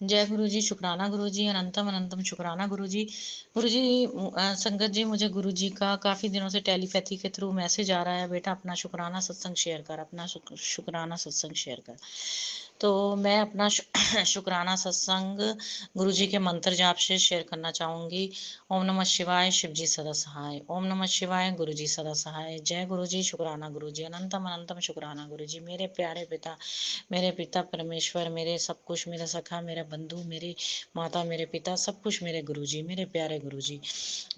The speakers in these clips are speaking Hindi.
जय गुरु जी, शुक्राना गुरु जी, अनंतम अनंतम शुक्राना गुरु जी। गुरु जी, संगत जी, मुझे गुरु जी का काफ़ी दिनों से टेलीपैथी के थ्रू मैसेज आ रहा है, बेटा अपना शुक्राना सत्संग शेयर कर, अपना शुक्राना सत्संग शेयर कर। तो मैं अपना शुक्राना सत्संग गुरु जी के मंत्र जाप से शेयर करना चाहूँगी। ओम नमः शिवाय, शिव जी सदा सहाय। ओम नमः शिवाय, गुरु जी सदा सहाय। जय गुरु जी, शुक्राना गुरु जी, अनंतम अनंतम शुक्राना गुरु जी। मेरे पिता परमेश्वर, मेरे सब कुछ, मेरा सखा, मेरा बंधु, मेरी माता, मेरे पिता, सब कुछ मेरे गुरुजी, मेरे प्यारे गुरुजी,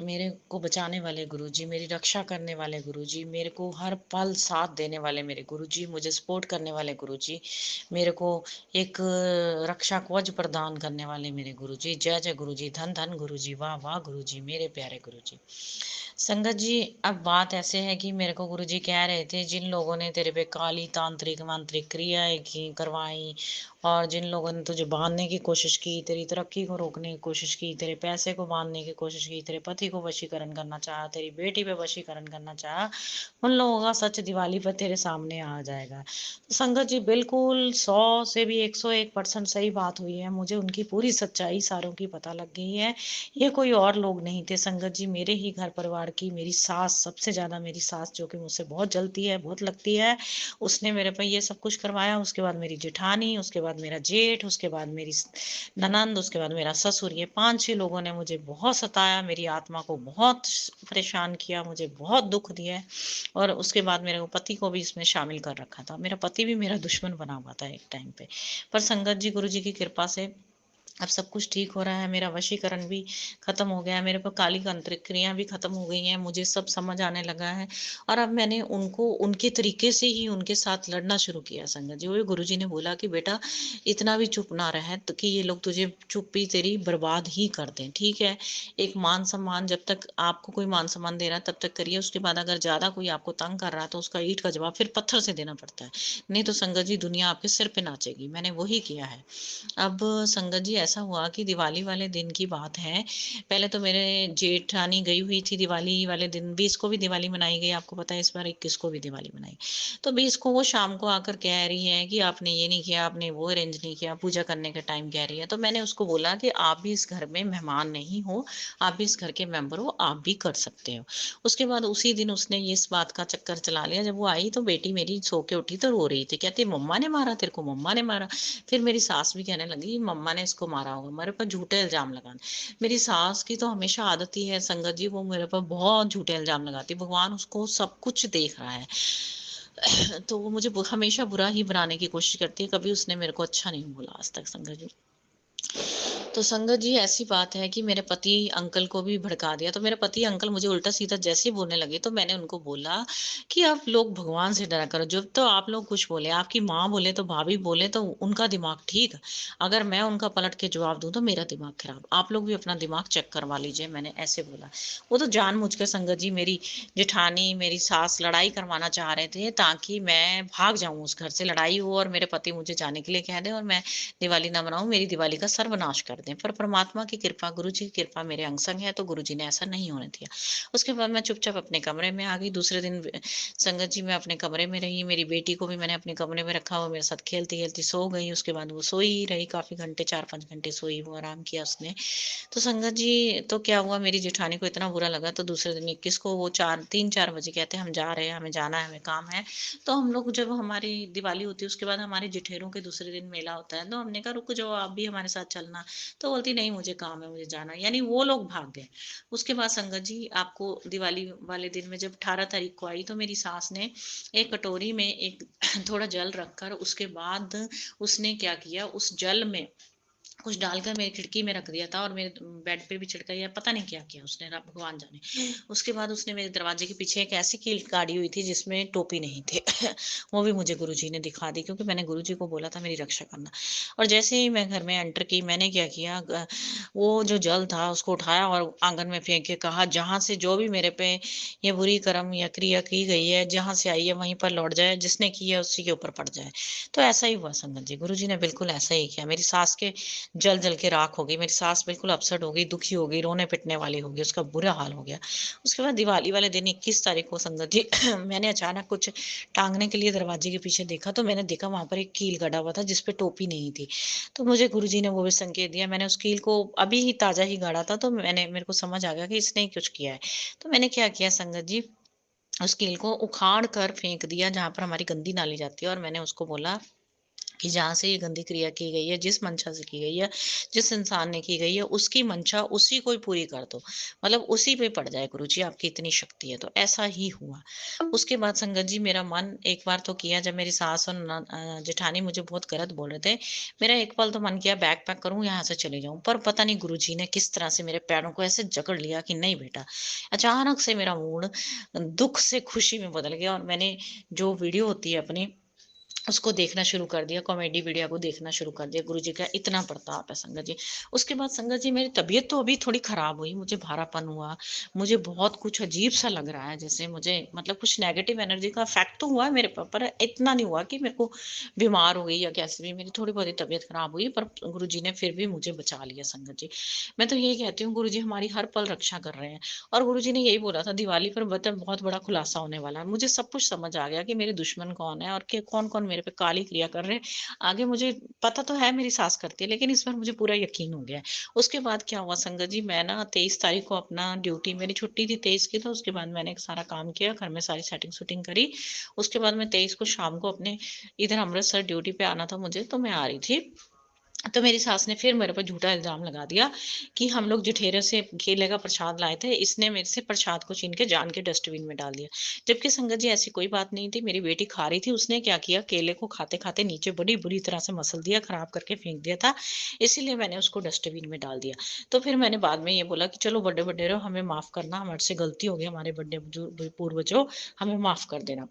मेरे को बचाने वाले गुरुजी, मेरी रक्षा करने वाले गुरुजी, मेरे को हर पल साथ देने वाले मेरे गुरुजी, मुझे सपोर्ट करने वाले गुरुजी, मेरे को एक रक्षा कवच प्रदान करने वाले मेरे गुरुजी। जय जय गुरुजी, धन धन गुरुजी, वाह वाह गुरुजी, मेरे प्यारे गुरुजी। संगत जी, अब बात ऐसे है कि मेरे को गुरुजी कह रहे थे, जिन लोगों ने तेरे पे काली तांत्रिक मांत्रिक क्रियाएं की करवाई, और जिन लोगों ने तुझे बांधने की कोशिश की, तेरी तरक्की को रोकने की कोशिश की, तेरे पैसे को बांधने की कोशिश की, तेरे पति को वशीकरण करना चाहा, तेरी बेटी पे वशीकरण करना चाहा, उन लोगों का सच दिवाली पर तेरे सामने आ जाएगा। तो संगत जी, बिल्कुल 100 से भी 101% सही बात हुई है। मुझे उनकी पूरी सच्चाई सारों की पता लग गई है। ये कोई और लोग नहीं थे संगत जी, मेरे ही घर परिवार की मेरी सास, सबसे ज्यादा मेरी सास, जो कि मुझसे बहुत जलती है, बहुत लगती है, उसने मेरे पे ये सब कुछ करवाया। उसके बाद मेरी जेठानी, उसके बाद मेरा जेठ, उसके बाद मेरी ननंद, उसके बाद मेरा ससुर, ये 5-6 लोगों ने मुझे बहुत सताया, मेरी आत्मा को बहुत परेशान किया, मुझे बहुत दुख दिया है। और उसके बाद मेरे पति को भी इसमें शामिल कर रखा था। मेरा पति भी मेरा दुश्मन बना हुआ था एक टाइम पे। पर संगत जी, गुरु जी की कृपा से अब सब कुछ ठीक हो रहा है। मेरा वशीकरण भी खत्म हो गया है, मेरे पर काली तांत्रिक क्रियाएं भी खत्म हो गई हैं, मुझे सब समझ आने लगा है। और अब मैंने उनको उनके तरीके से ही उनके साथ लड़ना शुरू किया संगत जी। वो गुरुजी ने बोला कि बेटा इतना भी चुप ना रहे, तो कि ये लोग तुझे चुप्पी तेरी बर्बाद ही कर दें, ठीक है। एक मान सम्मान, जब तक आपको कोई मान सम्मान दे रहा है तब तक करिए, उसके बाद अगर ज्यादा कोई आपको तंग कर रहा है तो उसका ईंट का जवाब फिर पत्थर से देना पड़ता है, नहीं तो संगत जी दुनिया आपके सिर पे नाचेगी। मैंने वही किया है। अब संगत जी, ऐसा हुआ कि दिवाली वाले दिन की बात है। पहले तो मेरे जेठानी गई हुई थी, दिवाली वाले दिन 20 को भी दिवाली मनाई गई, आपको पता है इस बार 21 को भी दिवाली मनाई। तो 20 को वो शाम को आकर कह रही है कि आपने ये नहीं किया, आपने वो अरेंज नहीं किया, पूजा करने के टाइम कह रही है। तो मैंने उसको बोला कि आप भी इस घर में मेहमान नहीं हो, आप भी इस घर के मेंबर हो, आप भी कर सकते हो। उसके बाद उसी दिन उसने ये इस बात का चक्कर चला लिया। जब वो आई तो बेटी मेरी सो के उठी तो रो रही थी, कहती मम्मा ने मारा तेरे को, मम्मा ने मारा। फिर मेरी सास भी कहने लगी मम्मा ने इसको मारा होगा, मेरे पर झूठे इल्जाम लगाने। मेरी सास की तो हमेशा आदत ही है संगत जी, वो मेरे पर बहुत झूठे इल्जाम लगाती। भगवान उसको सब कुछ देख रहा है। तो वो मुझे हमेशा बुरा ही बनाने की कोशिश करती है, कभी उसने मेरे को अच्छा नहीं बोला आज तक संगत जी। तो संगत जी, ऐसी बात है कि मेरे पति अंकल को भी भड़का दिया। तो मेरे पति अंकल मुझे उल्टा सीधा जैसे ही बोलने लगे, तो मैंने उनको बोला कि आप लोग भगवान से डरा करो। जब तो आप लोग कुछ बोले, आपकी माँ बोले तो भाभी बोले तो उनका दिमाग ठीक, अगर मैं उनका पलट के जवाब दूं तो मेरा दिमाग खराब। आप लोग भी अपना दिमाग चेक करवा लीजिए, मैंने ऐसे बोला। वो तो जानबूझ के संगत जी, मेरी जेठानी मेरी सास लड़ाई करवाना चाह रहे थे, ताकि मैं भाग जाऊं उस घर से, लड़ाई हो और मेरे पति मुझे जाने के लिए कह दे और मैं दिवाली ना मनाऊं, मेरी दिवाली का सर्वनाश कर दें। पर परमात्मा की कृपा, गुरु जी की कृपा मेरे अंग संग है, तो गुरु जी ने ऐसा नहीं होने दिया। उसके बाद मैं चुपचाप अपने कमरे में आ गई। दूसरे दिन संगत जी मैं अपने कमरे में रही, मेरी बेटी को भी मैंने अपने कमरे में रखा, वो मेरे साथ खेलती खेलती सो गई। उसके बाद वो सोई ही रही काफी घंटे, 4-5 घंटे सोई, वो आराम किया उसने। तो संगत जी, तो क्या हुआ, मेरी जेठानी को इतना बुरा लगा, तो दूसरे दिन 21 को वो 3-4 बजे कहते हैं हम जा रहे हैं, हमें जाना है, हमें काम है। तो हम लोग, जब हमारी दिवाली होती है उसके बाद हमारे जेठेरों के दूसरे दिन मेला होता है, तो हमने कहा रुको जाओ आप भी हमारे साथ चलना। तो बोलती नहीं मुझे काम है, मुझे जाना है। यानी वो लोग भाग गए। उसके बाद संगत जी, आपको दिवाली वाले दिन में जब 18 तारीख को आई, तो मेरी सास ने एक कटोरी में एक थोड़ा जल रखकर, उसके बाद उसने क्या किया, उस जल में कुछ डालकर मेरी खिड़की में रख दिया था, और मेरे बेड पे भी छिड़का, या पता नहीं क्या किया उसने, भगवान जाने। उसके बाद उसने मेरे दरवाजे के पीछे एक ऐसी कील गाड़ी हुई थी जिसमें टोपी नहीं थे। वो भी मुझे गुरुजी ने दिखा दी, क्योंकि मैंने गुरुजी को बोला था मेरी रक्षा करना। और जैसे ही मैं घर में एंटर की, मैंने क्या किया, वो जो जल था उसको उठाया और आँगन में फेंक के कहा, जहाँ से जो भी मेरे पे ये बुरी कर्म या क्रिया की गई है, जहाँ से आई है वहीं पर लौट जाए, जिसने की है उसी के ऊपर पड़ जाए। तो ऐसा ही हुआ संगत जी, गुरुजी ने बिल्कुल ऐसा ही किया। मेरी सास के जल-जल के राख हो गई, मेरी सास बिल्कुल अपसेट हो गई, दुखी हो गई, रोने-पिटने वाली हो गई, उसका बुरा हाल हो गया। उसके बाद दिवाली वाले दिन 21 तारीख को संगत जी मैंने अचानक कुछ टाँगने के लिए दरवाजे के पीछे देखा, तो मैंने देखा वहाँ पर एक कील गड़ा हुआ था जिस पे टोपी नहीं थी। तो मुझे गुरुजी ने वो भी संकेत दिया, मैंने उस कील को अभी ही ताज़ा ही गाड़ा था, तो मेरे को समझ आ गया कि इसने ही कुछ किया है। तो मैंने क्या किया संगत जी, उस कील को उखाड़ कर फेंक दिया जहाँ पर हमारी गंदी नाली जाती है, और मैंने उसको बोला कि जहाँ से ये गंदी क्रिया की गई है, जिस मंशा से की गई है, जिस इंसान ने की गई है, उसकी मंशा उसी को ही पूरी कर दो। मतलब उसी पे पड़ जाए गुरुजी, आपकी इतनी शक्ति है। तो ऐसा ही हुआ। उसके बाद संगत जी मेरा मन एक बार तो किया, जब मेरी सास और जेठानी मुझे बहुत गलत बोल रहे थे, मेरा एक पल तो मन किया बैग पैक करूँ, यहाँ से चली जाऊँ। पर पता नहीं गुरुजी ने किस तरह से मेरे पैरों को ऐसे जकड़ लिया कि नहीं बेटा। अचानक से मेरा मूड दुःख से खुशी में बदल गया, और मैंने जो वीडियो होती है अपनी, उसको देखना शुरू कर दिया, कॉमेडी वीडियो को देखना शुरू कर दिया। गुरुजी का इतना प्रताप है संगत जी। उसके बाद संगत जी मेरी तबीयत तो अभी थोड़ी खराब हुई, मुझे भारापन हुआ, मुझे बहुत कुछ अजीब-सा लग रहा है, जैसे मुझे मतलब कुछ नेगेटिव एनर्जी का इफ़ेक्ट तो हुआ है मेरे पर इतना नहीं हुआ कि मेरे को बीमार हो गई या कैसे भी, मेरी थोड़ी बहुत ही तबीयत खराब हुई, पर गुरुजी ने फिर भी मुझे बचा लिया संगत जी। मैं तो यही कहती हूँ, गुरुजी हमारी हर पल रक्षा कर रहे हैं, और गुरुजी ने यही बोला था दिवाली पर बहुत बड़ा खुलासा होने वाला है। मुझे सब कुछ समझ आ गया कि मेरे दुश्मन कौन है और के कौन-कौन मेरे पे काली क्रिया कर रहे हैं। आगे मुझे पता तो है मेरी सास करती है, लेकिन इस बार मुझे पूरा यकीन हो गया है। उसके बाद क्या हुआ संगत जी, मैं ना 23 तारीख को अपना ड्यूटी, मेरी छुट्टी थी 23 की, तो उसके बाद मैंने एक सारा काम किया, घर में सारी सेटिंग-सुटिंग करी। उसके बाद मैं 23 को शाम को अपने इधर अमृतसर ड्यूटी पे आना था मुझे, तो मैं आ रही थी। तो मेरी सास ने फिर मेरे पर झूठा इल्ज़ाम लगा दिया कि हम लोग जठेरे से केले का प्रसाद लाए थे, इसने मेरे से प्रसाद को छीन के जान के डस्टबिन में डाल दिया। जबकि संगत जी ऐसी कोई बात नहीं थी, मेरी बेटी खा रही थी, उसने क्या किया, केले को खाते-खाते नीचे बड़ी बुरी तरह से मसल दिया, खराब करके फेंक दिया था, इसीलिए मैंने उसको डस्टबिन में डाल दिया। तो फिर मैंने बाद में ये बोला कि चलो बड़े-बड़े रहो, हमें माफ़ करना, हमारे से गलती हो गई, हमारे बड़े पूर्वजों, हमें माफ़ कर देना।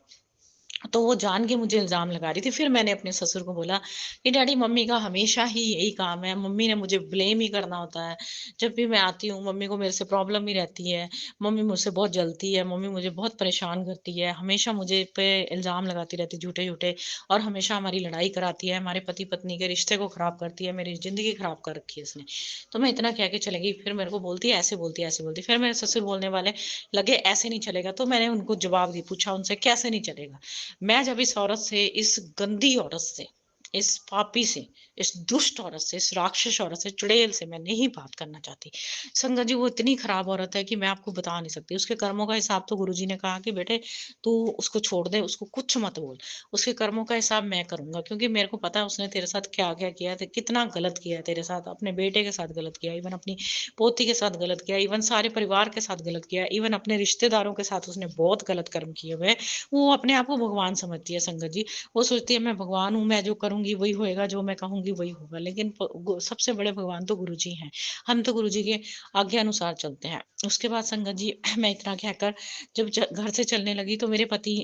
तो वो जान के मुझे इल्ज़ाम लगा रही थी। फिर मैंने अपने ससुर को बोला कि डैडी मम्मी का हमेशा ही यही काम है, मम्मी ने मुझे ब्लेम ही करना होता है। जब भी मैं आती हूँ मम्मी को मेरे से प्रॉब्लम ही रहती है, मम्मी मुझसे बहुत जलती है, मम्मी मुझे बहुत परेशान करती है, हमेशा मुझे पे इल्ज़ाम लगाती रहती है झूठे-झूठे, और हमेशा हमारी लड़ाई कराती है, हमारे पति-पत्नी के रिश्ते को ख़राब करती है, मेरी ज़िंदगी ख़राब कर रखी है इसने। तो मैं इतना कह के चली गई, फिर मेरे को बोलती है, ऐसे बोलती है, ऐसे बोलती है। फिर मेरे ससुर बोलने वाले लगे ऐसे नहीं चलेगा, तो मैंने उनको जवाब दी पूछा उनसे कैसे नहीं चलेगा? मैं जब इस औरत से, इस गंदी औरत से, इस पापी से, इस दुष्ट औरत से, इस राक्षस औरत से, चुड़ैल से मैं नहीं बात करना चाहती। संगत जी वो इतनी खराब औरत है कि मैं आपको बता नहीं सकती। उसके कर्मों का हिसाब तो गुरुजी ने कहा कि बेटे तू उसको छोड़ दे, उसको कुछ मत बोल। उसके कर्मों का हिसाब मैं करूँगा, क्योंकि मेरे को पता है उसने तेरे साथ क्या-क्या किया है, कितना गलत किया है तेरे साथ, अपने बेटे के साथ गलत किया, इवन अपनी पोती के साथ गलत किया, इवन सारे परिवार के साथ गलत किया, इवन अपने रिश्तेदारों के साथ उसने बहुत गलत कर्म किए हुए हैं। वो अपने आप को भगवान समझती है संगत जी। वो सोचती है मैं भगवान हूँ, मैं जो करूँगी वही होएगा, जो मैं कहूँगी वही होगा। लेकिन प गो सबसे बड़े भगवान तो गुरुजी हैं। हम तो गुरुजी के आज्ञा अनुसार चलते हैं। उसके बाद संगत जी मैं इतना कहकर जब घर से चलने लगी, तो मेरे पति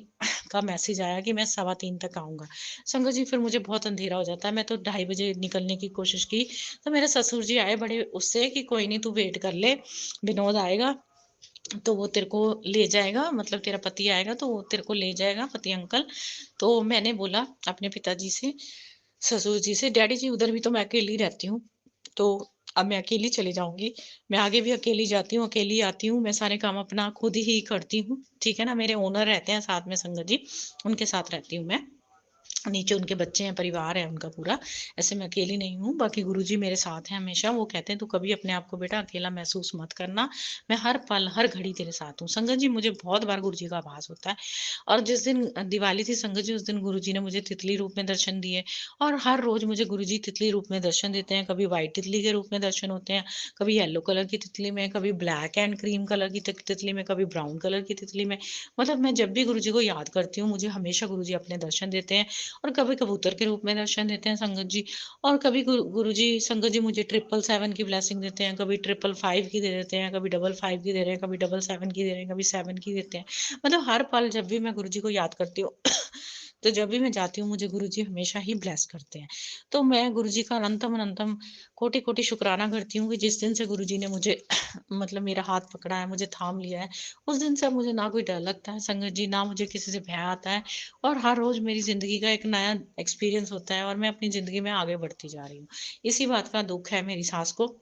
का मैसेज आया कि मैं 3:15 तक आऊँगा। संगत जी फिर मुझे बहुत अंधेरा हो जाता है। मैं तो 2:30 बजे निकलने की कोशिश की, तो मेरे ससुर जी आए बड़े उससे कि कोई नहीं तू वेट कर ले, विनोद आएगा तो वो तेरे को ले जाएगा, मतलब तेरा पति आएगा तो वो तेरे को ले जाएगा, पति अंकल। तो मैंने बोला अपने पिताजी से, ससुर जी से, डैडी जी उधर भी तो मैं अकेली रहती हूँ, तो अब मैं अकेली चली जाऊँगी। मैं आगे भी अकेली जाती हूँ, अकेली आती हूँ, मैं सारे काम अपना खुद ही करती हूँ, ठीक है ना? मेरे ओनर रहते हैं साथ में संगत जी, उनके साथ रहती हूँ मैं। नीचे उनके बच्चे हैं, परिवार है उनका पूरा। ऐसे मैं अकेली नहीं हूँ, बाकी गुरुजी मेरे साथ हैं हमेशा। वो कहते हैं, "तू कभी अपने आप को बेटा अकेला महसूस मत करना। मैं हर पल, हर घड़ी तेरे साथ हूँ।" संगत जी, मुझे बहुत बार गुरुजी का आभास होता है, और जिस दिन दिवाली थी संगत जी, उस दिन गुरुजी ने मुझे तितली रूप में दर्शन दिए, और हर रोज़ मुझे गुरुजी तितली रूप में दर्शन देते हैं। कभी व्हाइट तितली के रूप में दर्शन होते हैं, कभी येलो कलर की तितली में, कभी ब्लैक एंड क्रीम कलर की तितली में, कभी ब्राउन कलर की तितली में। मतलब मैं जब भी गुरुजी को याद करती हूँ, मुझे हमेशा गुरुजी अपने दर्शन देते हैं। और कभी कबूतर के रूप में दर्शन देते हैं संगत जी, और कभी गुरुजी संगत जी मुझे 777 की ब्लेसिंग देते हैं, कभी 555 की दे देते हैं, कभी 55 की दे रहे हैं, कभी 777 की दे रहे हैं, कभी 7 की देते हैं। मतलब हर पल जब भी मैं गुरुजी को याद करती हूँ तो जब भी मैं जाती हूँ मुझे गुरुजी हमेशा ही ब्लेस करते हैं। तो मैं गुरुजी का अनंतम अनंतम कोटि-कोटि शुक्राना करती हूँ कि जिस दिन से गुरुजी ने मुझे मतलब मेरा हाथ पकड़ा है, मुझे थाम लिया है, उस दिन से अब मुझे ना कोई डर लगता है संगत जी, ना मुझे किसी से भय आता है और हर रोज़ मेरी ज़िंदगी का एक नया एक्सपीरियंस होता है और मैं अपनी ज़िंदगी में आगे बढ़ती जा रही हूँ। इसी बात का दुःख है मेरी सास को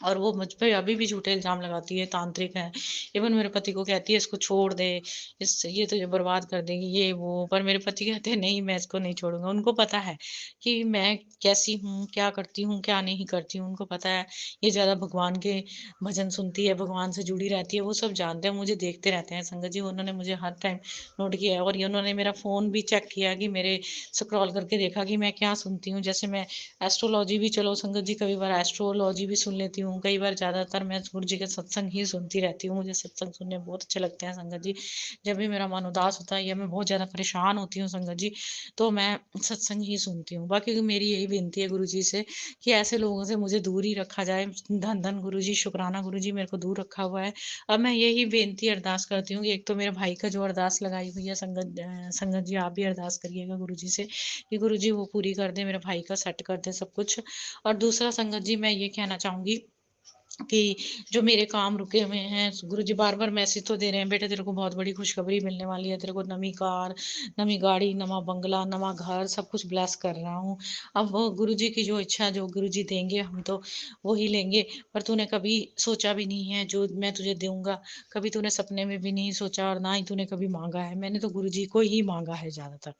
और वो मुझ पे अभी भी झूठे इल्ज़ाम लगाती है, तांत्रिक है। इवन मेरे पति को कहती है इसको छोड़ दे, इससे ये तुझे बर्बाद कर देगी, ये वो। पर मेरे पति कहते हैं नहीं मैं इसको नहीं छोड़ूँगा। उनको पता है कि मैं कैसी हूँ, क्या करती हूँ, क्या नहीं करती हूँ। उनको पता है ये ज़्यादा भगवान के भजन सुनती है, भगवान से जुड़ी रहती है, वो सब जानते हैं, मुझे देखते रहते हैं संगत जी। उन्होंने मुझे हर टाइम नोट किया है और ये उन्होंने मेरा फ़ोन भी चेक किया कि मेरे स्क्रॉल करके देखा कि मैं क्या सुनती हूँ। जैसे मैं एस्ट्रोलॉजी भी चलो संगत जी कभी बार एस्ट्रोलॉजी भी सुन लेती हूँ। कई बार ज़्यादातर मैं गुरु जी के सत्संग ही सुनती रहती हूँ। मुझे सत्संग सुनने बहुत अच्छे लगते हैं संगत जी। जब भी मेरा मन उदास होता है या मैं बहुत ज़्यादा परेशान होती हूँ संगत जी, तो मैं सत्संग ही सुनती हूँ। बाकी मेरी यही विनती है गुरु जी से कि ऐसे लोगों से मुझे दूर ही रखा जाए। धन धन गुरु जी, शुक्राना गुरु जी मेरे को दूर रखा हुआ है। अब मैं यही बेनती अरदास करती हूँ कि एक तो मेरे भाई का जो अरदास लगाई हुई है संगत जी आप भी अरदास करिएगा गुरु जी से कि गुरु जी वो पूरी कर दें, मेरे भाई का सेट कर दें सब कुछ। और दूसरा संगत जी मैं ये कहना चाहूँगी कि जो मेरे काम रुके हुए हैं, गुरुजी बार-बार मैसेज तो दे रहे हैं, बेटा तेरे को बहुत बड़ी खुशखबरी मिलने वाली है, तेरे को नवी कार, नवी गाड़ी, नवा बंगला, नवा घर सब कुछ ब्लेस कर रहा हूँ। अब वो गुरुजी की जो इच्छा जो गुरुजी देंगे हम तो वो ही लेंगे, पर तूने कभी सोचा भी नहीं है जो मैं तुझे दूँगा, कभी तूने सपने में भी नहीं सोचा और ना ही तूने कभी माँगा है। मैंने तो गुरुजी को ही माँगा है ज़्यादातर।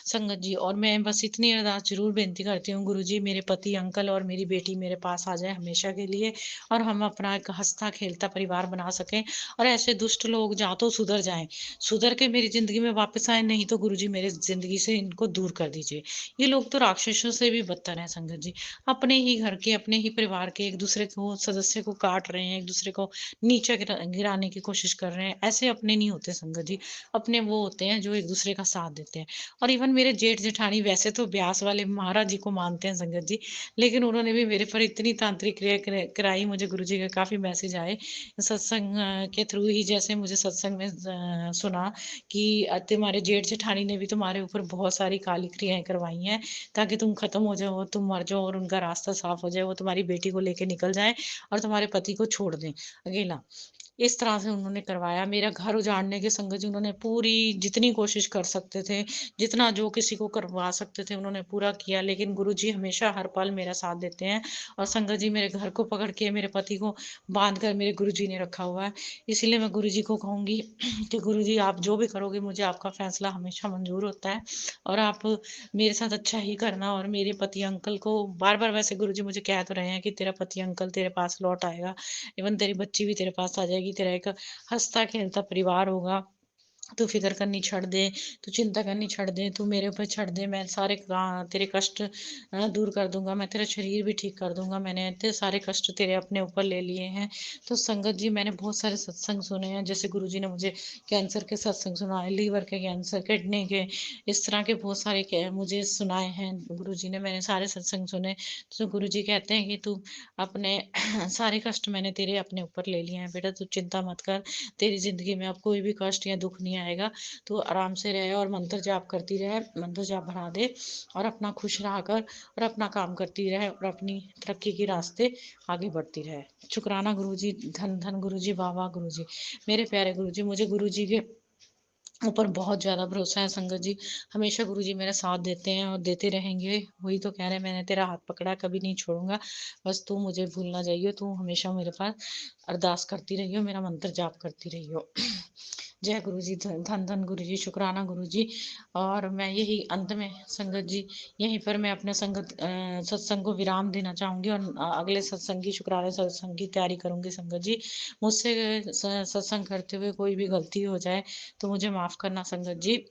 संगत जी और मैं बस इतनी अरदास ज़रूर बेनती करती हूँ गुरुजी मेरे पति अंकल और मेरी बेटी मेरे पास आ जाए हमेशा के लिए और हम अपना एक हँसता-खेलता परिवार बना सकें और ऐसे दुष्ट लोग या तो सुधर जाएँ, सुधर के मेरी ज़िंदगी में वापस आएँ, नहीं तो गुरुजी मेरे ज़िंदगी से इनको दूर कर दीजिए। ये लोग तो राक्षसों से भी बदतर हैं संगत जी। अपने ही घर के, अपने ही परिवार के एक-दूसरे को सदस्य को काट रहे हैं, एक-दूसरे को नीचे गिराने की कोशिश कर रहे हैं। ऐसे अपने नहीं होते संगत जी, अपने वो होते हैं जो एक-दूसरे का साथ देते हैं। और इवन मेरे जेठ-जेठानी वैसे तो ब्यास वाले महाराज जी को मानते हैं संगत जी, लेकिन उन्होंने भी मेरे पर इतनी तांत्रिक क्रिया कराई मुझे गुरुजी के काफ़ी मैसेज आए सत्संग के थ्रू ही जैसे मुझे सत्संग में सुना कि तुम्हारे जेठ-जेठानी ने भी तुम्हारे ऊपर बहुत सारी काली क्रियाएँ करवाई हैं, ताकि तुम खत्म हो जाओ, तुम मर जाओ और उनका रास्ता साफ हो जाए, वो तुम्हारी बेटी को लेके निकल जाएँ और तुम्हारे पति को छोड़ दें अकेला। इस तरह से उन्होंने करवाया। मेरा घर उजाड़ने की संगत जी उन्होंने पूरी जितनी कोशिश कर सकते थे, जितना जो किसी को करवा सकते थे उन्होंने पूरा किया। लेकिन गुरुजी हमेशा हर पल मेरा साथ देते हैं और संगत जी मेरे घर को पकड़ के मेरे पति को बाँध कर मेरे गुरुजी ने रखा हुआ है। इसीलिए मैं गुरुजी को कहूँगी कि गुरुजी आप जो भी करोगे मुझे आपका फ़ैसला हमेशा मंज़ूर होता है और आप मेरे साथ अच्छा ही करना और मेरे पति अंकल को बार-बार वैसे गुरुजी मुझे कह तो रहे हैं कि तेरा पति अंकल तेरे पास लौट आएगा। इवन तेरी बच्ची भी तेरे पास आ जाएगी, तेरा एक हँसता-खेलता परिवार होगा। तू फ़िक्र करनी छोड़ दे, तू चिंता करनी छोड़ दे, तू मेरे ऊपर छोड़ दे, मैं सारे तेरे कष्ट दूर कर दूँगा, मैं तेरा शरीर भी ठीक कर दूँगा। मैंने इतने सारे कष्ट तेरे अपने ऊपर ले लिए हैं। तो संगत जी मैंने बहुत सारे सत्संग सुने हैं, जैसे गुरुजी ने मुझे कैंसर के सत्संग सुनाए, लीवर के कैंसर, किडनी के, इस तरह के बहुत सारे मुझे सुनाए हैं गुरुजी ने, मैंने सारे सत्संग सुने। तो गुरुजी कहते हैं कि तू अपने सारे कष्ट मैंने तेरे अपने ऊपर ले लिए हैं, बेटा तू चिंता मत कर। तेरी ज़िंदगी में अब कोई भी कष्ट या दुःख नहीं आएगा। तू आराम से रहे और मंत्र जाप करती रहे, मंत्र जाप बढ़ा दे और अपना खुश रहा कर और अपना काम करती रहे और अपनी तरक्की के रास्ते आगे बढ़ती रहे। शुक्राना गुरुजी, धन धन गुरुजी, वाह वाह गुरुजी। मेरे प्यारे गुरुजी, मुझे गुरुजी के ऊपर बहुत ज़्यादा भरोसा है संगत जी। हमेशा गुरुजी मेरा साथ देते हैं और देते रहेंगे। वही तो कह रहे हैं मैंने तेरा हाथ पकड़ा कभी नहीं छोड़ूँगा। बस तू मुझे भूल ना जाइयो, तू हमेशा मेरे पास अरदास करती रहियो, मेरा मंत्र जाप करती रहियो। जय गुरु जी, धन धन गुरु जी, शुक्राना गुरु जी। और मैं यही अंत में संगत जी यहीं पर मैं अपने सत्संग को विराम देना चाहूँगी और अगले सत्संग की शुक्राने सत्संग की तैयारी करूँगी संगत जी। मुझसे सत्संग करते हुए कोई भी गलती हो जाए तो मुझे माफ़ करना संगत जी।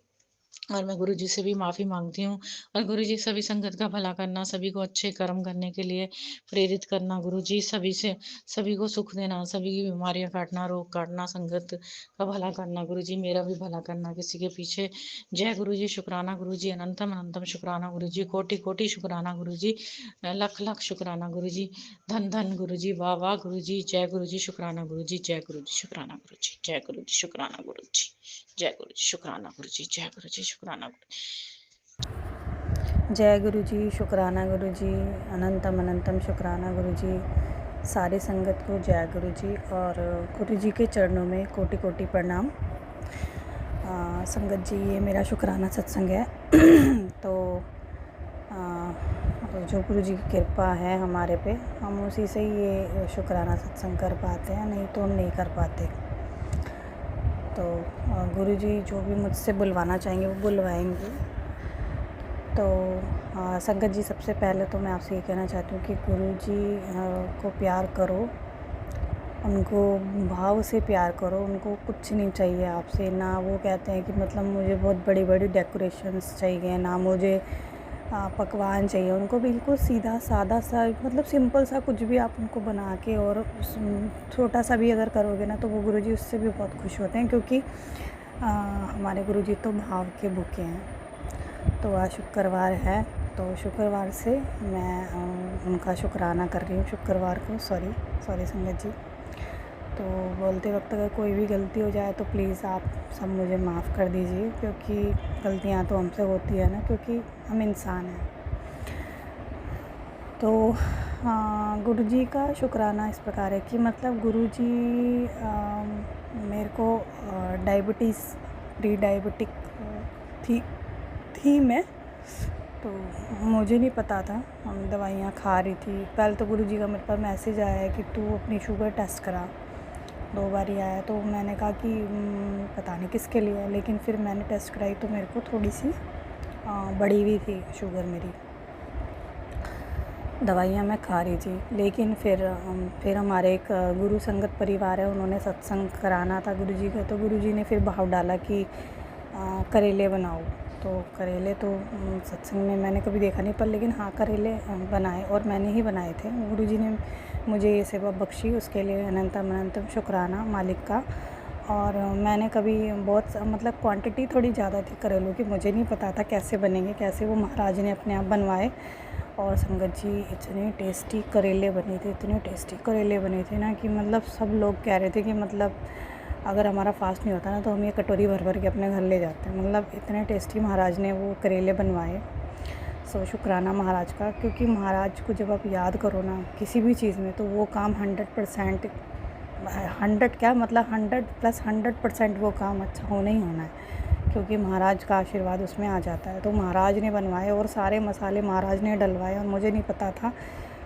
और मैं गुरुजी से भी माफ़ी माँगती हूँ और गुरुजी सभी संगत का भला करना, सभी को अच्छे कर्म करने के लिए प्रेरित करना गुरुजी, सभी को सुख देना, सभी की बीमारियाँ काटना, रोग काटना, संगत का भला करना गुरुजी, मेरा भी भला करना किसी के पीछे। जय गुरुजी, शुक्राना गुरुजी, अनंतम अनंतम शुक्राना गुरुजी, कोटि-कोटि शुक्राना गुरुजी, लख-लख शुक्राना गुरुजी, धन धन गुरुजी, वाह वाह गुरुजी, जय गुरुजी, शुक्राना गुरुजी, जय गुरुजी, शुक्राना गुरुजी, जय गुरुजी, शुक्राना गुरुजी। जय गुरु जी, शुक्राना गुरु जी, जय गुरु जी, शुक्राना गुरु। जय गुरु जी, शुक्राना गुरु जी, अनंतम अनंतम शुक्राना गुरु जी। सारी संगत को जय गुरु जी और गुरु जी के चरणों में कोटि कोटि प्रणाम। संगत जी, ये मेरा शुक्राना सत्संग है। तो जो गुरु जी की कृपा है हमारे पे, हम उसी से ही ये शुक्राना सत्संग कर पाते हैं, नहीं तो हम नहीं कर पाते। तो गुरु जी जो भी मुझसे बुलवाना चाहेंगे वो बुलवाएंगे। तो संगत जी, सबसे पहले तो मैं आपसे ये कहना चाहती हूँ कि गुरु जी को प्यार करो, उनको भाव से प्यार करो। उनको कुछ नहीं चाहिए आपसे, ना वो कहते हैं कि मतलब मुझे बहुत बड़ी बड़ी डेकोरेशंस चाहिए, ना मुझे पकवान चाहिए। उनको बिल्कुल सीधा सादा सा, मतलब सिंपल सा कुछ भी आप उनको बना के और छोटा सा भी अगर करोगे ना, तो वो गुरु जी उससे भी बहुत खुश होते हैं, क्योंकि हमारे गुरु जी तो भाव के भूखे हैं। तो आज शुक्रवार है, तो शुक्रवार से मैं उनका शुक्राना कर रही हूँ। शुक्रवार को सॉरी संगत जी। तो बोलते वक्त अगर कोई भी गलती हो जाए तो प्लीज़ आप सब मुझे माफ़ कर दीजिए, क्योंकि गलतियाँ तो हमसे होती है ना, क्योंकि हम इंसान हैं। तो गुरु जी का शुक्राना इस प्रकार है कि मतलब गुरु जी मेरे को डायबिटीज़, प्री डायबिटिक थी मैं, तो मुझे नहीं पता था। हम दवाइयाँ खा रही थी। पहले तो गुरु जी का मेरे पास मैसेज आया है कि तू अपनी शुगर टेस्ट करा। 2 बार ही आया, तो मैंने कहा कि पता नहीं किसके लिए है, लेकिन फिर मैंने टेस्ट कराई तो मेरे को थोड़ी सी बढ़ी हुई थी शुगर मेरी। दवाइयाँ मैं खा रही थी, लेकिन फिर हमारे एक गुरु संगत परिवार है, उन्होंने सत्संग कराना था गुरु जी का। तो गुरु जी ने फिर भाव डाला कि करेले बनाओ। तो करेले तो सत्संग में मैंने कभी देखा नहीं, पर लेकिन हाँ, करेले बनाए और मैंने ही बनाए थे। गुरु जी ने मुझे ये सेवा बख्शी, उसके लिए अनंतम अनंतम शुक्राना मालिक का। और मैंने कभी बहुत मतलब क्वांटिटी थोड़ी ज़्यादा थी करेलों की, मुझे नहीं पता था कैसे बनेंगे, कैसे वो महाराज ने अपने आप बनवाए। और संगत जी, इतने टेस्टी करेले बने थे, इतने टेस्टी करेले बने थे ना कि मतलब सब लोग कह रहे थे कि मतलब अगर हमारा फास्ट नहीं होता ना तो हम ये कटोरी भर भर के अपने घर ले जाते हैं। मतलब इतने टेस्टी महाराज ने वो करेले बनवाए। सो शुक्राना महाराज का, क्योंकि महाराज को जब आप याद करो ना किसी भी चीज़ में, तो वो काम 100% 100 क्या मतलब 100+100% वो काम अच्छा होना ही होना है, क्योंकि महाराज का आशीर्वाद उसमें आ जाता है। तो महाराज ने बनवाए और सारे मसाले महाराज ने डलवाए, और मुझे नहीं पता था।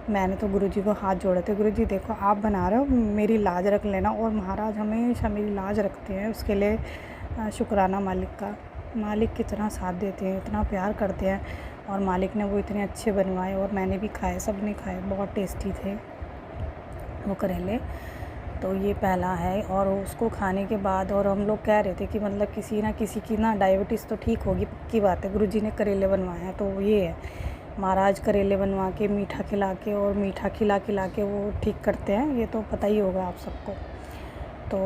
मैंने तो गुरुजी को हाथ जोड़े थे, गुरुजी देखो आप बना रहे हो, मेरी लाज रख लेना। और महाराज हमेशा मेरी लाज रखते हैं, उसके लिए शुक्राना मालिक का। मालिक कितना साथ देते हैं, इतना प्यार करते हैं, और मालिक ने वो इतने अच्छे बनवाए और मैंने भी खाए, सब ने खाए, बहुत टेस्टी थे वो करेले। तो ये पहला है। और उसको खाने के बाद और हम लोग कह रहे थे कि मतलब किसी ना किसी की ना डायबिटीज़ तो ठीक होगी, पक्की बात है। गुरुजी ने करेले बनवाए हैं, तो ये है, महाराज करेले बनवा के मीठा खिला के और मीठा खिला के वो ठीक करते हैं, ये तो पता ही होगा आप सबको। तो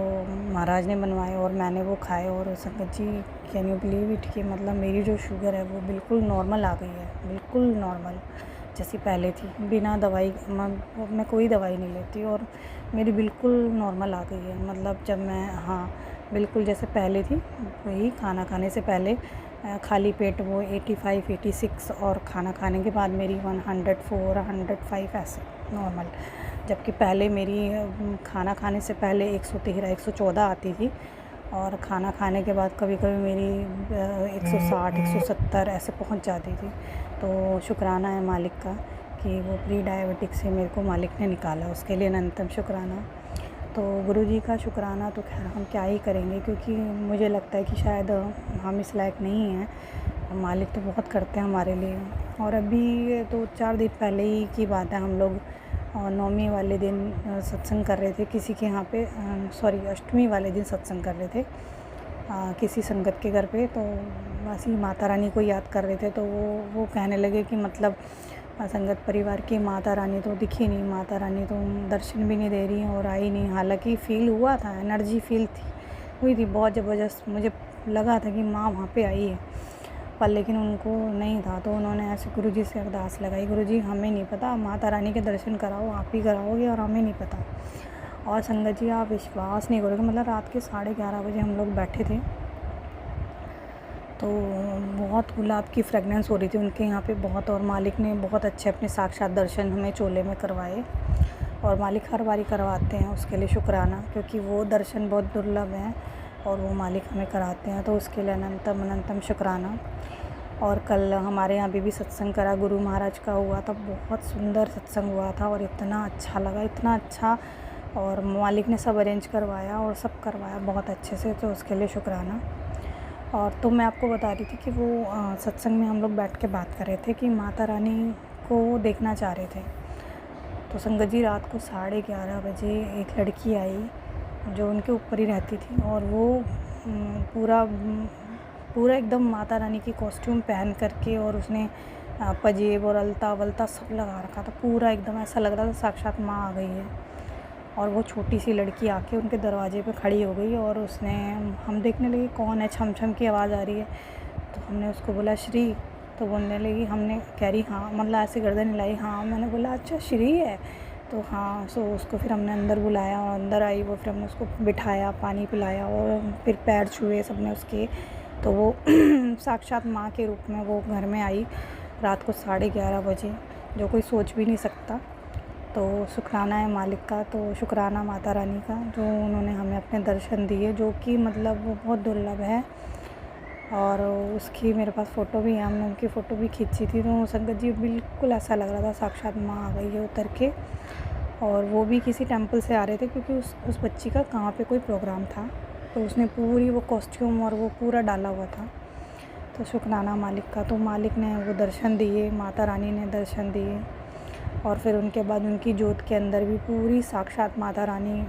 महाराज ने बनवाए और मैंने वो खाए। और संगत जी, कैन यू बिलीव इट कि मतलब मेरी जो शुगर है वो बिल्कुल नॉर्मल आ गई है, बिल्कुल नॉर्मल जैसी पहले थी, बिना दवाई। मैं कोई दवाई नहीं लेती और मेरी बिल्कुल नॉर्मल आ गई है। मतलब जब मैं, हाँ, बिल्कुल जैसे पहले थी, वही खाना खाने से पहले खाली पेट वो 85 86, और खाना खाने के बाद मेरी 104 105 ऐसे नॉर्मल। जबकि पहले मेरी खाना खाने से पहले 113 114 आती थी, और खाना खाने के बाद कभी कभी मेरी 160 170 ऐसे पहुंच जाती थी। तो शुक्राना है मालिक का कि वो प्री डायबिटिक से मेरे को मालिक ने निकाला, उसके लिए अनंतम शुक्राना। तो गुरु जी का शुक्राना तो खैर हम क्या ही करेंगे, क्योंकि मुझे लगता है कि शायद हम इस लायक नहीं हैं। मालिक तो बहुत करते हैं हमारे लिए। और अभी 2-4 दिन पहले ही की बात है, हम लोग नवमी वाले दिन सत्संग कर रहे थे किसी के यहाँ पे, अष्टमी वाले दिन सत्संग कर रहे थे किसी संगत के घर पे। तो वैसे ही माता रानी को याद कर रहे थे, तो वो कहने लगे कि मतलब संगत परिवार की माता रानी तो दिखी नहीं, माता रानी तो दर्शन भी नहीं दे रही और आई नहीं। हालांकि फ़ील हुआ था, एनर्जी फील हुई थी बहुत ज़बरदस्त, मुझे लगा था कि माँ वहाँ पे आई है, पर लेकिन उनको नहीं था। तो उन्होंने ऐसे गुरुजी से अरदास लगाई, गुरुजी हमें नहीं पता, माता रानी के दर्शन कराओ, आप ही कराओगे और हमें नहीं पता। और संगत जी, आप विश्वास नहीं करोगे, मतलब रात के 11:30 बजे हम लोग बैठे थे, तो बहुत गुलाब की फ्रेगनेंस हो रही थी उनके यहाँ पे बहुत, और मालिक ने बहुत अच्छे अपने साक्षात दर्शन हमें चोले में करवाए, और मालिक हर बारी करवाते हैं, उसके लिए शुक्राना, क्योंकि वो दर्शन बहुत दुर्लभ हैं और वो मालिक हमें कराते हैं, तो उसके लिए अनंतम अनंतम शुक्राना। और कल हमारे यहाँ भी सत्संग करा, गुरु महाराज का हुआ था, बहुत सुंदर सत्संग हुआ था और इतना अच्छा लगा, इतना अच्छा, और मालिक ने सब अरेंज करवाया और सब करवाया बहुत अच्छे से, तो उसके लिए शुक्राना। और तो मैं आपको बता रही थी कि वो सत्संग में हम लोग बैठ के बात कर रहे थे कि माता रानी को देखना चाह रहे थे। तो संगत जी, रात को 11:30 बजे एक लड़की आई जो उनके ऊपर ही रहती थी, और वो पूरा एकदम माता रानी की कॉस्ट्यूम पहन करके, और उसने पजेब और अलता वलता सब लगा रखा था, पूरा एकदम ऐसा लग रहा था साक्षात माँ आ गई है। और वो छोटी सी लड़की आके उनके दरवाजे पे खड़ी हो गई, और उसने, हम देखने लगे कौन है, छम छम की आवाज़ आ रही है, तो हमने उसको बोला श्री, तो बोलने लगी, हमने कह रही हाँ, मतलब ऐसे गर्दन हिलाई, हाँ, मैंने बोला अच्छा श्री है, तो हाँ। सो उसको फिर हमने अंदर बुलाया, और अंदर आई वो, फिर हमने उसको बिठाया, पानी पिलाया, और फिर पैर छुए सबने उसके, तो वो साक्षात माँ के रूप में वो घर में आई रात को 11:30 बजे, जो कोई सोच भी नहीं सकता। तो शुक्राना है मालिक का, तो शुक्राना माता रानी का, जो उन्होंने हमें अपने दर्शन दिए, जो कि मतलब वो बहुत दुर्लभ है। और उसकी मेरे पास फ़ोटो भी है, हमने उनकी फ़ोटो भी खींची थी, तो संगत जी बिल्कुल ऐसा लग रहा था साक्षात माँ आ गई है उतर के। और वो भी किसी टेंपल से आ रहे थे, क्योंकि उस बच्ची का कहाँ पे कोई प्रोग्राम था, तो उसने पूरी वो कॉस्ट्यूम और वो पूरा डाला हुआ था। तो शुक्राना मालिक का, तो मालिक ने वो दर्शन दिए, माता रानी ने दर्शन दिए, और फिर उनके बाद उनकी जोत के अंदर भी पूरी साक्षात माता रानी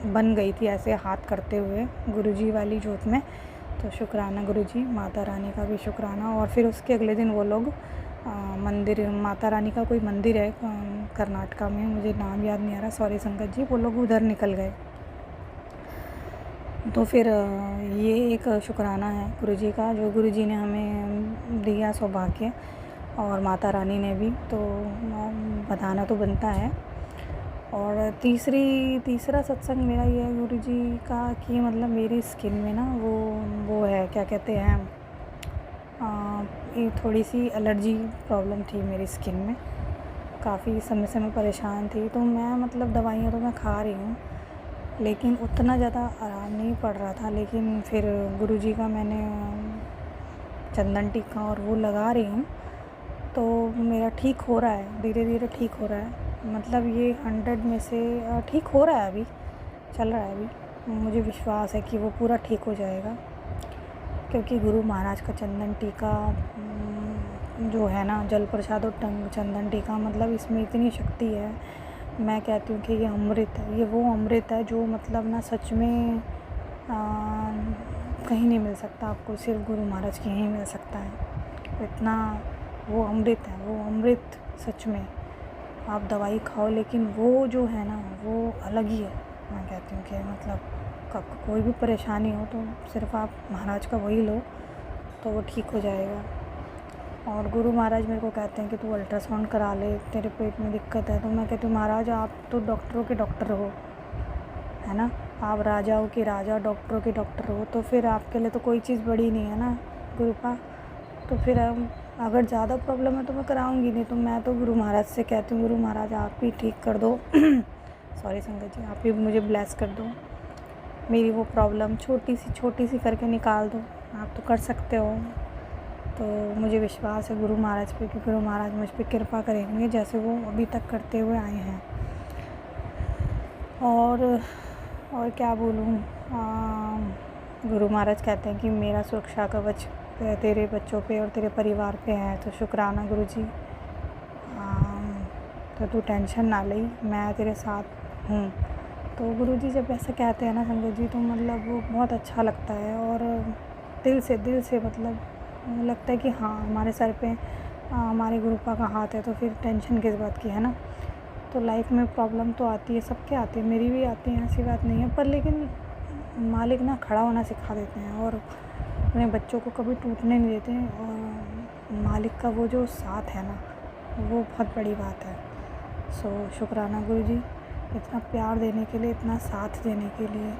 बन गई थी, ऐसे हाथ करते हुए गुरुजी वाली जोत में। तो शुक्राना गुरुजी, माता रानी का भी शुक्राना। और फिर उसके अगले दिन वो लोग मंदिर, माता रानी का कोई मंदिर है कर्नाटका में, मुझे नाम याद नहीं आ रहा, सॉरी संगत जी, वो लोग उधर निकल गए। तो फिर ये एक शुक्राना है गुरुजी का, जो गुरुजी ने हमें दिया सौभाग्य, और माता रानी ने भी, तो बताना तो बनता है। और तीसरा सत्संग मेरा ये है गुरुजी का कि मतलब मेरी स्किन में ना वो है, क्या कहते हैं, ये थोड़ी सी एलर्जी प्रॉब्लम थी मेरी स्किन में, काफ़ी समय से मैं परेशान थी। तो मैं मतलब दवाइयाँ तो मैं खा रही हूँ, लेकिन उतना ज़्यादा आराम नहीं पड़ रहा था। लेकिन फिर गुरुजी का मैंने चंदन टीका और वो लगा रही हूँ, तो मेरा ठीक हो रहा है, धीरे धीरे ठीक हो रहा है। मतलब ये 100 में से ठीक हो रहा है, अभी चल रहा है। अभी मुझे विश्वास है कि वो पूरा ठीक हो जाएगा, क्योंकि गुरु महाराज का चंदन टीका जो है ना, जल प्रसाद और चंदन टीका, मतलब इसमें इतनी शक्ति है। मैं कहती हूँ कि ये अमृत है, ये वो अमृत है जो मतलब ना सच में कहीं नहीं मिल सकता आपको, सिर्फ गुरु महाराज के यहीं मिल सकता है। इतना वो अमृत है, वो अमृत सच में। आप दवाई खाओ, लेकिन वो जो है ना वो अलग ही है। मैं कहती हूँ कि मतलब कोई भी परेशानी हो तो सिर्फ आप महाराज का वही लो, तो वो ठीक हो जाएगा। और गुरु महाराज मेरे को कहते हैं कि तू अल्ट्रासाउंड करा ले, तेरे पेट में दिक्कत है। तो मैं कहती हूँ महाराज आप तो डॉक्टरों के डॉक्टर हो, है ना, आप राजाओं के राजा, डॉक्टरों के डॉक्टर हो, तो फिर आपके लिए तो कोई चीज़ बड़ी नहीं है ना गुरुपा। तो फिर अगर ज़्यादा प्रॉब्लम है तो मैं कराऊंगी नहीं। तो मैं तो गुरु महाराज से कहती हूँ, गुरु महाराज आप ही ठीक कर दो सॉरी संगत जी, आप ही मुझे ब्लेस कर दो, मेरी वो प्रॉब्लम छोटी सी करके निकाल दो, आप तो कर सकते हो। तो मुझे विश्वास है गुरु महाराज पे कि गुरु महाराज मुझ पर कृपा करेंगे, जैसे वो अभी तक करते हुए आए हैं। और क्या बोलूँ, गुरु महाराज कहते हैं कि मेरा सुरक्षा कवच तेरे बच्चों पे और तेरे परिवार पे है। तो शुक्राना गुरुजी, तो तू टेंशन ना ले, मैं तेरे साथ हूँ। तो गुरुजी जब ऐसा कहते हैं ना संगत जी, तो मतलब वो बहुत अच्छा लगता है, और दिल से मतलब लगता है कि हाँ हमारे सर पे हमारे गुरुपा का हाथ है, तो फिर टेंशन किस बात की, है ना। तो लाइफ में प्रॉब्लम तो आती है, सबके आती है, मेरी भी आती है, ऐसी बात नहीं है, पर लेकिन मालिक ना खड़ा होना सिखा देते हैं, और अपने बच्चों को कभी टूटने नहीं देते हैं। और मालिक का वो जो साथ है ना, वो बहुत बड़ी बात है। सो शुक्राना गुरुजी, इतना प्यार देने के लिए, इतना साथ देने के लिए।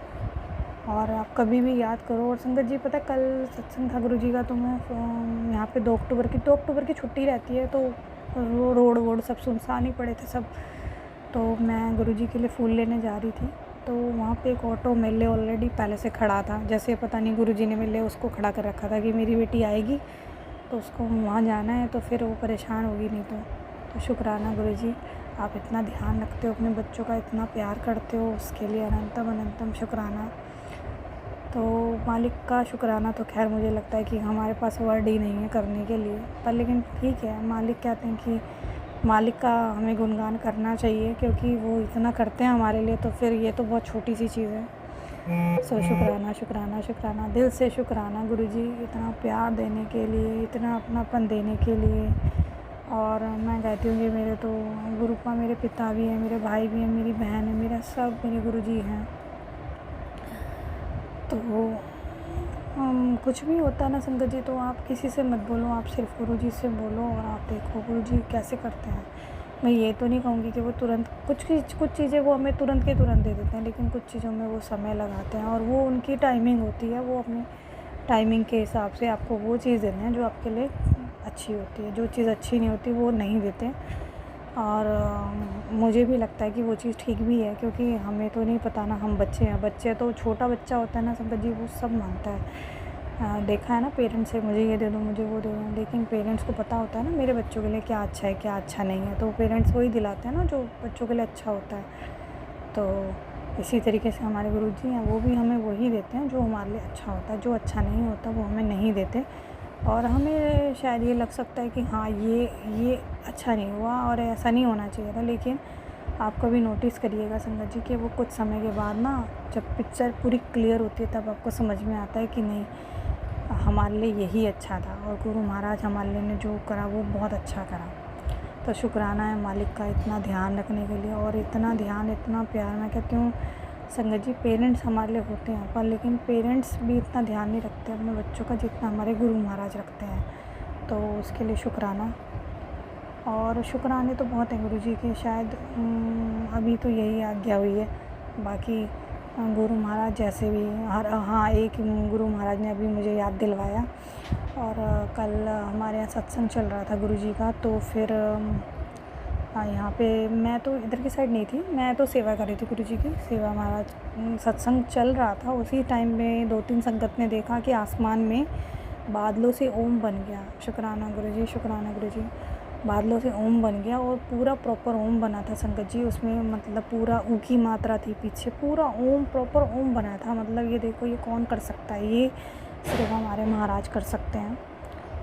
और आप कभी भी याद करो। और संगत जी पता है कल सत्संग था गुरु जी का, तो मैं यहाँ पे 2 अक्टूबर की छुट्टी रहती है, तो रोड वोड सब सुनसान ही पड़े थे सब। तो मैं गुरु जी के लिए फूल लेने जा रही थी, तो वहाँ पे एक ऑटो मेले ऑलरेडी पहले से खड़ा था, जैसे पता नहीं गुरु जी ने मेले उसको खड़ा कर रखा था कि मेरी बेटी आएगी तो उसको वहाँ जाना है, तो फिर वो परेशान होगी नहीं तो शुक्राना गुरु जी, आप इतना ध्यान रखते हो अपने बच्चों का, इतना प्यार करते हो, उसके लिए अनंतम अनंतम शुक्राना। तो मालिक का शुक्राना तो खैर मुझे लगता है कि हमारे पास वर्ड ही नहीं है करने के लिए, पर लेकिन ठीक है, मालिक कहते हैं कि मालिक का हमें गुणगान करना चाहिए, क्योंकि वो इतना करते हैं हमारे लिए, तो फिर ये तो बहुत छोटी सी चीज़ है। सो शुक्राना शुक्राना शुक्राना, दिल से शुक्राना गुरुजी, इतना प्यार देने के लिए, इतना अपनापन देने के लिए। और मैं कहती हूँ कि मेरे तो गुरुपा मेरे पिता भी हैं, मेरे भाई भी हैं, मेरी बहन है, मेरा सब मेरे गुरुजी हैं। तो कुछ भी होता है ना संगत जी, तो आप किसी से मत बोलो, आप सिर्फ गुरुजी से बोलो और आप देखो गुरुजी कैसे करते हैं। मैं ये तो नहीं कहूँगी कि वो तुरंत कुछ चीज़ें वो हमें तुरंत के तुरंत दे देते हैं, लेकिन कुछ चीज़ों में वो समय लगाते हैं, और वो उनकी टाइमिंग होती है, वो अपनी टाइमिंग के हिसाब से आपको वो चीज़ देते हैं जो आपके लिए अच्छी होती है। जो चीज़ अच्छी नहीं होती वो नहीं देते। और मुझे भी लगता है कि वो चीज़ ठीक भी है, क्योंकि हमें तो नहीं पता ना, हम बच्चे हैं, बच्चे तो छोटा बच्चा होता है ना संगत जी, वो सब मानता है। देखा है ना पेरेंट्स से, मुझे ये दे दो, मुझे वो दे दो, लेकिन पेरेंट्स को पता होता है ना मेरे बच्चों के लिए क्या अच्छा है क्या अच्छा नहीं है, तो पेरेंट्स वही दिलाते हैं ना जो बच्चों के लिए अच्छा होता है। तो इसी तरीके से हमारे गुरुजी हैं, वो भी हमें वही देते हैं जो हमारे लिए अच्छा होता है, जो अच्छा नहीं होता वो हमें नहीं देते। और हमें शायद ये लग सकता है कि हाँ ये अच्छा नहीं हुआ और ऐसा नहीं होना चाहिए था, लेकिन आप कभी नोटिस करिएगा संगत जी कि वो कुछ समय के बाद ना, जब पिक्चर पूरी क्लियर होती है, तब आपको समझ में आता है कि नहीं, हमारे लिए यही अच्छा था, और गुरु महाराज हमारे लिए ने जो करा वो बहुत अच्छा करा। तो शुक्राना है मालिक का इतना ध्यान रखने के लिए, और इतना ध्यान, इतना प्यार। मैं कहती हूँ संगत जी, पेरेंट्स हमारे लिए होते हैं, पर लेकिन पेरेंट्स भी इतना ध्यान नहीं रखते अपने बच्चों का जितना हमारे गुरु महाराज रखते हैं। तो उसके लिए शुक्राना। और शुक्राने तो बहुत हैं गुरु जी के, शायद अभी तो यही आज्ञा हुई है, बाकी गुरु महाराज जैसे भी हर, हाँ एक गुरु महाराज ने अभी मुझे याद दिलवाया। और कल हमारे यहाँ सत्संग चल रहा था गुरु जी का, तो फिर यहाँ पे मैं तो इधर की साइड नहीं थी, मैं तो सेवा कर रही थी गुरु जी की सेवा। महाराज सत्संग चल रहा था, उसी टाइम में 2-3 संगत ने देखा कि आसमान में बादलों से ओम बन गया। शुक्राना गुरु जी, शुक्राना गुरु जी, बादलों से ओम बन गया, और पूरा प्रॉपर ओम बना था संगत जी। उसमें मतलब पूरा ऊ की मात्रा थी पीछे, पूरा ओम प्रॉपर ओम बना था। मतलब ये देखो, ये कौन कर सकता है, ये सिर्फ हमारे महाराज कर सकते हैं।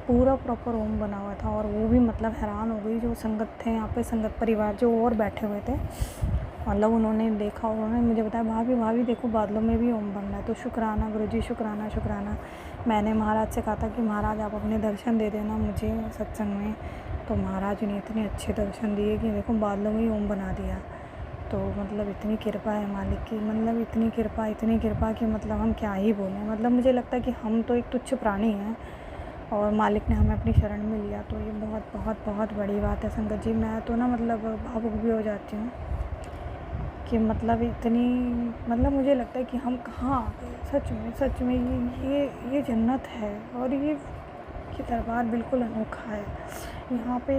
पूरा प्रॉपर ओम बना हुआ था, और वो भी मतलब हैरान हो गई जो संगत थे यहाँ पे, संगत परिवार जो और बैठे हुए थे। मतलब उन्होंने देखा, उन्होंने मुझे बताया, भाभी भाभी देखो बादलों में भी ओम बन रहा है। तो शुक्राना गुरु जी, शुक्राना शुक्राना। मैंने महाराज से कहा था कि महाराज आप अपने दर्शन दे देना मुझे सत्संग में, तो महाराज ने इतने अच्छे दर्शन दिए कि देखो बादलों में ही ओम बना दिया। तो मतलब इतनी कृपा है मालिक की, मतलब इतनी कृपा कि मतलब हम क्या ही बोलें। मतलब मुझे लगता है कि हम तो एक तुच्छ प्राणी हैं, और मालिक ने हमें अपनी शरण में लिया, तो ये बहुत बहुत बहुत बड़ी बात है संगत जी। मैं तो ना मतलब भावुक भी हो जाती हूँ कि मतलब इतनी, मतलब मुझे लगता है कि हम कहाँ आ गए, सच में ये जन्नत है, और ये दरबार बिल्कुल अनोखा है। यहाँ पे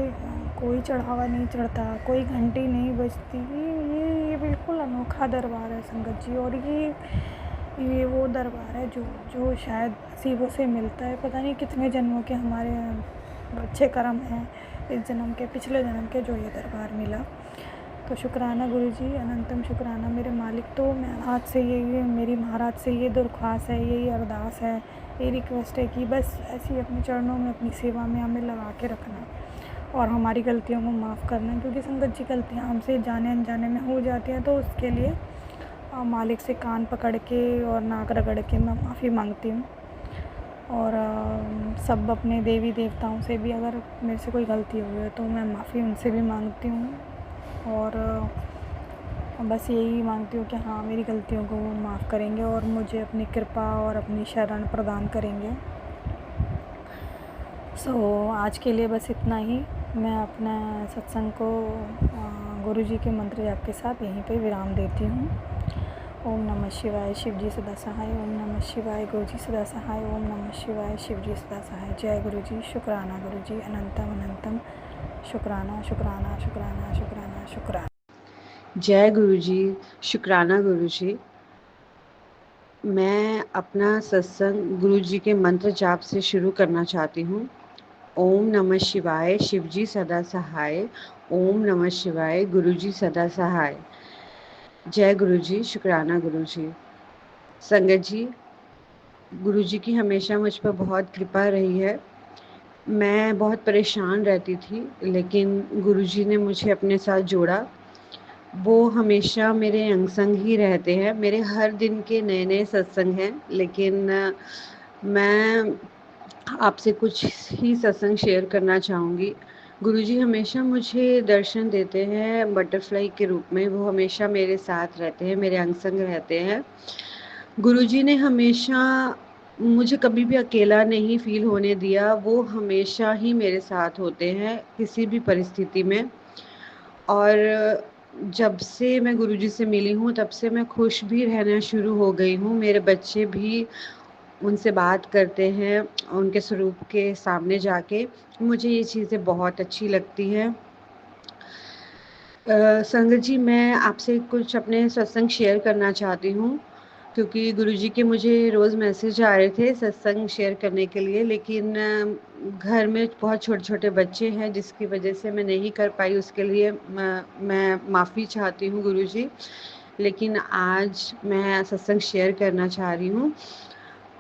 कोई चढ़ावा नहीं चढ़ता, कोई घंटी नहीं बजती, ये बिल्कुल अनोखा दरबार है संगत जी। और ये वो दरबार है जो शायद नसीबों से मिलता है, पता नहीं कितने जन्मों के हमारे अच्छे कर्म हैं, इस जन्म के पिछले जन्म के, जो ये दरबार मिला। तो शुक्राना गुरु जी, अनंतम शुक्राना मेरे मालिक। तो महाराज से ये मेरी महाराज से ये दरख्वास्त है, यही अरदास है, ये रिक्वेस्ट है कि बस ऐसी अपने चरणों में, अपनी सेवा में हमें लगा के रखना, और हमारी गलतियों को माफ़ करना, क्योंकि संगत जी गलतियाँ हमसे जाने अनजाने में हो जाती हैं। तो उसके लिए मालिक से कान पकड़ के और नाक रगड़ के मैं माफ़ी मांगती हूँ। और सब अपने देवी देवताओं से भी अगर मेरे से कोई गलती हुई है तो मैं माफ़ी उनसे भी मांगती हूँ, और बस यही मांगती हूँ कि हाँ मेरी गलतियों को वो माफ़ करेंगे और मुझे अपनी कृपा और अपनी शरण प्रदान करेंगे। आज के लिए बस इतना ही। मैं अपना सत्संग को गुरु जी के मंत्र जाप के साथ यहीं पे विराम देती हूँ। ओम नमः शिवाय, शिव जी सदा सहाय। ओम नमः शिवाय, गुरु जी सदा सहाय। ओम नमः शिवाय, शिव जी सदा सहाय। जय गुरु जी, शुक्राना गुरु जी, अनंतम अनंतम शुक्राना शुक्राना शुक्राना शुक्राना शुक्राना। जय गुरु जी, शुक्राना गुरु जी। मैं अपना सत्संग गुरु जी के मंत्र जाप से शुरू करना चाहती हूँ। ओम नमः शिवाय, शिव जी सदा सहाय। ओम नमः शिवाय, गुरु जी सदा सहाय। जय गुरु जी, शुक्राना गुरु जी। संगत जी, गुरु जी की हमेशा मुझ पर बहुत कृपा रही है। मैं बहुत परेशान रहती थी, लेकिन गुरु जी ने मुझे अपने साथ जोड़ा। वो हमेशा मेरे अंग संग ही रहते हैं। मेरे हर दिन के नए नए सत्संग हैं, लेकिन मैं आपसे कुछ ही सत्संग शेयर करना चाहूँगी। गुरुजी हमेशा मुझे दर्शन देते हैं बटरफ्लाई के रूप में। वो हमेशा मेरे साथ रहते हैं, मेरे अंग संग रहते हैं। गुरुजी ने हमेशा मुझे कभी भी अकेला नहीं फील होने दिया। वो हमेशा ही मेरे साथ होते हैं किसी भी परिस्थिति में। और जब से मैं गुरुजी से मिली हूँ, तब से मैं खुश भी रहना शुरू हो गई हूँ। मेरे बच्चे भी उनसे बात करते हैं, उनके स्वरूप के सामने जाके। मुझे ये चीज़ें बहुत अच्छी लगती हैं। संगत जी, मैं आपसे कुछ अपने सत्संग शेयर करना चाहती हूँ, क्योंकि गुरुजी के मुझे रोज़ मैसेज आ रहे थे सत्संग शेयर करने के लिए, लेकिन घर में बहुत छोटे-छोटे बच्चे हैं, जिसकी वजह से मैं नहीं कर पाई। उसके लिए मैं माफ़ी चाहती हूँ गुरुजी। लेकिन आज मैं सत्संग शेयर करना चाह रही हूँ।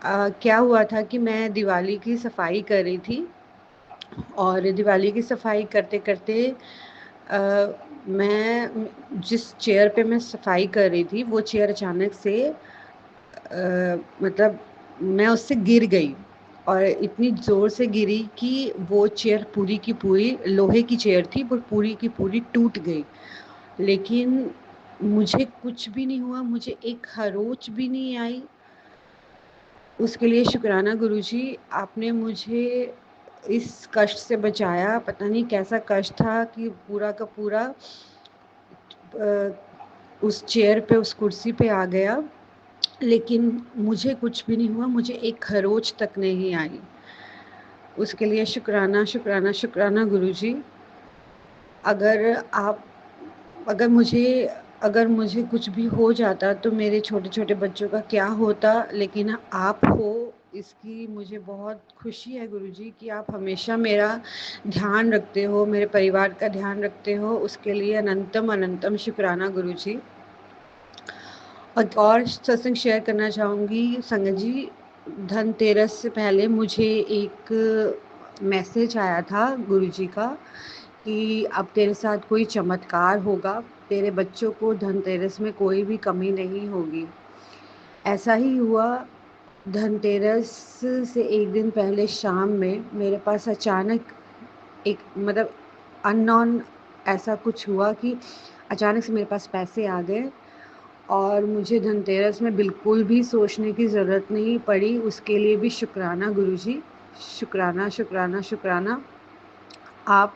क्या हुआ था कि मैं दिवाली की सफाई कर रही थी, और दिवाली की सफाई करते-करते मैं जिस चेयर पे मैं सफाई कर रही थी, वो चेयर अचानक से मतलब मैं उससे गिर गई, और इतनी ज़ोर से गिरी कि वो चेयर पूरी की पूरी, लोहे की चेयर थी, वो पूरी की पूरी टूट गई। लेकिन मुझे कुछ भी नहीं हुआ, मुझे एक खरोंच भी नहीं आई। उसके लिए शुक्राना गुरुजी, आपने मुझे इस कष्ट से बचाया। पता नहीं कैसा कष्ट था कि पूरा का पूरा उस चेयर पे, उस कुर्सी पे आ गया, लेकिन मुझे कुछ भी नहीं हुआ, मुझे एक खरोच तक नहीं आई। उसके लिए शुक्राना शुक्राना शुक्राना गुरुजी। अगर आप अगर मुझे कुछ भी हो जाता तो मेरे छोटे-छोटे बच्चों का क्या होता, लेकिन आप हो, इसकी मुझे बहुत खुशी है गुरुजी कि आप हमेशा मेरा ध्यान रखते हो, मेरे परिवार का ध्यान रखते हो। उसके लिए अनंतम अनंतम शुक्राना गुरुजी। और सत्संग शेयर करना चाहूँगी संगत जी। धनतेरस से पहले मुझे एक मैसेज आया था गुरुजी का कि अब तेरे साथ कोई चमत्कार होगा, तेरे बच्चों को धनतेरस में कोई भी कमी नहीं होगी। ऐसा ही हुआ। धनतेरस से एक दिन पहले शाम में मेरे पास अचानक एक अननोन ऐसा कुछ हुआ कि अचानक से मेरे पास पैसे आ गए, और मुझे धनतेरस में बिल्कुल भी सोचने की ज़रूरत नहीं पड़ी। उसके लिए भी शुक्राना गुरुजी, शुक्राना शुक्राना शुक्राना। आप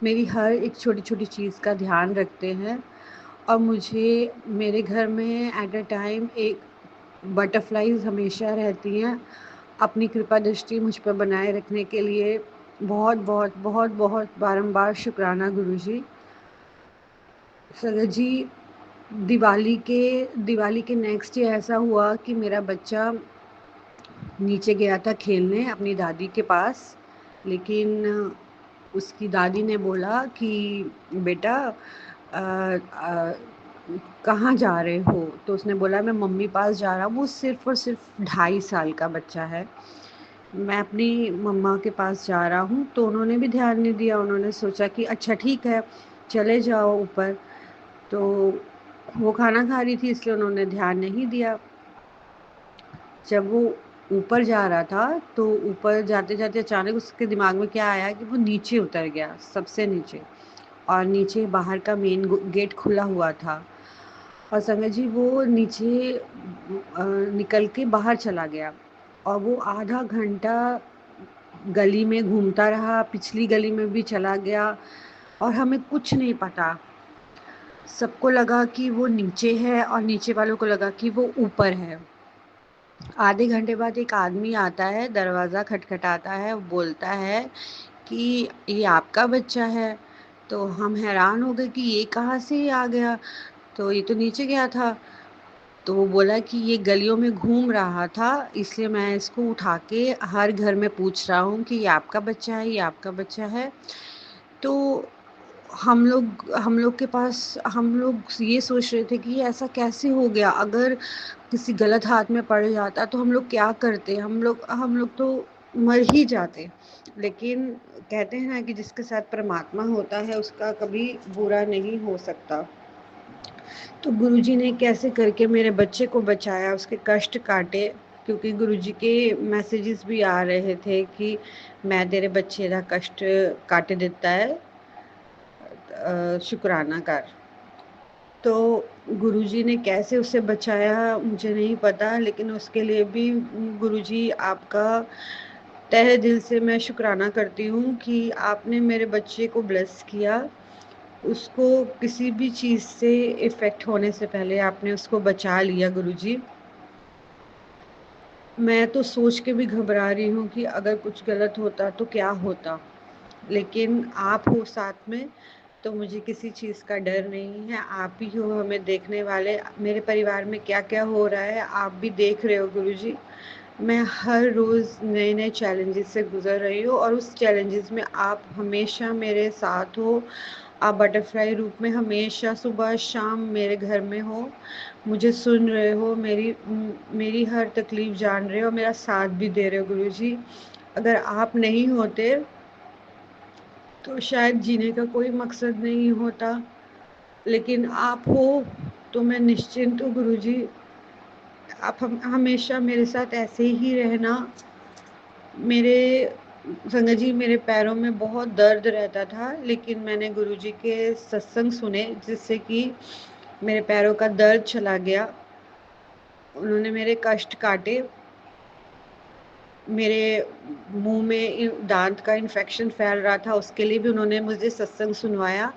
मेरी हर एक छोटी-छोटी चीज़ का ध्यान रखते हैं, और मुझे मेरे घर में एट अ टाइम एक बटरफ्लाइज़ हमेशा रहती हैं। अपनी कृपा दृष्टि मुझ पर बनाए रखने के लिए बहुत-बहुत, बहुत-बहुत बारंबार शुक्राना गुरुजी। सर जी, दिवाली के नेक्स्ट डे ऐसा हुआ कि मेरा बच्चा नीचे गया था खेलने अपनी दादी के पास, लेकिन उसकी दादी ने बोला कि बेटा कहाँ जा रहे हो? तो उसने बोला मैं मम्मी पास जा रहा हूँ। वो सिर्फ़ और सिर्फ़ 2.5 साल का बच्चा है। मैं अपनी मम्मा के पास जा रहा हूँ, तो उन्होंने भी ध्यान नहीं दिया। उन्होंने सोचा कि अच्छा ठीक है, चले जाओ ऊपर। तो वो खाना खा रही थी, इसलिए उन्होंने ध्यान नहीं दिया। जब वो ऊपर जा रहा था, तो ऊपर जाते-जाते अचानक उसके दिमाग में क्या आया कि वो नीचे उतर गया, सबसे नीचे, और नीचे बाहर का मेन गेट खुला हुआ था। और संगत जी, वो नीचे निकल के बाहर चला गया, और वो आधा घंटा गली में घूमता रहा, पिछली गली में भी चला गया, और हमें कुछ नहीं पता। सबको लगा कि वो नीचे है और नीचे वालों को लगा कि वो ऊपर है। आधे घंटे बाद एक आदमी आता है, दरवाज़ा खटखटाता है, वो बोलता है कि ये आपका बच्चा है। तो हम हैरान हो गए कि ये कहाँ से आ गया, तो ये तो नीचे गया था। तो वो बोला कि ये गलियों में घूम रहा था, इसलिए मैं इसको उठा के हर घर में पूछ रहा हूँ कि ये आपका बच्चा है, ये आपका बच्चा है। तो हम लोग के पास हम लोग ये सोच रहे थे कि ये ऐसा कैसे हो गया? अगर किसी गलत हाथ में पड़ जाता तो हम लोग क्या करते? हम लोग तो मर ही जाते। लेकिन कहते हैं ना कि जिसके साथ परमात्मा होता है उसका कभी बुरा नहीं हो सकता। तो गुरुजी ने कैसे करके मेरे बच्चे को बचाया, उसके कष्ट काटे, क्योंकि गुरुजी के मैसेजेस भी आ रहे थे कि मैं तेरे बच्चे का कष्ट काट देता है, शुक्राना कर। तो गुरुजी ने कैसे उसे बचाया मुझे नहीं पता, लेकिन उसके लिए भी गुरुजी आपका तहे दिल से मैं शुक्राना करती हूँ कि आपने मेरे बच्चे को ब्लेस किया। उसको किसी भी चीज़ से इफ़ेक्ट होने से पहले आपने उसको बचा लिया गुरुजी। मैं तो सोच के भी घबरा रही हूँ कि अगर कुछ गलत होता तो क्या होता? लेकिन आप हो साथ में, तो मुझे किसी चीज़ का डर नहीं है। आप ही हो हमें देखने वाले। मेरे परिवार में क्या-क्या हो रहा है आप भी देख रहे हो गुरुजी। मैं हर रोज़ नए-नए चैलेंजेस से गुज़र रही हूँ और उस चैलेंजेस में आप हमेशा मेरे साथ हो। आप बटरफ्लाई रूप में हमेशा सुबह-शाम मेरे घर में हो, मुझे सुन रहे हो, मेरी हर तकलीफ़ जान रहे हो, मेरा साथ भी दे रहे हो गुरुजी। अगर आप नहीं होते तो शायद जीने का कोई मकसद नहीं होता, लेकिन आप हो तो मैं निश्चिंत हूँ गुरुजी। आप हमेशा मेरे साथ ऐसे ही रहना। मेरे संगत जी, मेरे पैरों में बहुत दर्द रहता था, लेकिन मैंने गुरुजी के सत्संग सुने जिससे कि मेरे पैरों का दर्द चला गया। उन्होंने मेरे कष्ट काटे। मेरे मुँह में दाँत का इन्फेक्शन फैल रहा था, उसके लिए भी उन्होंने मुझे सत्संग सुनवाया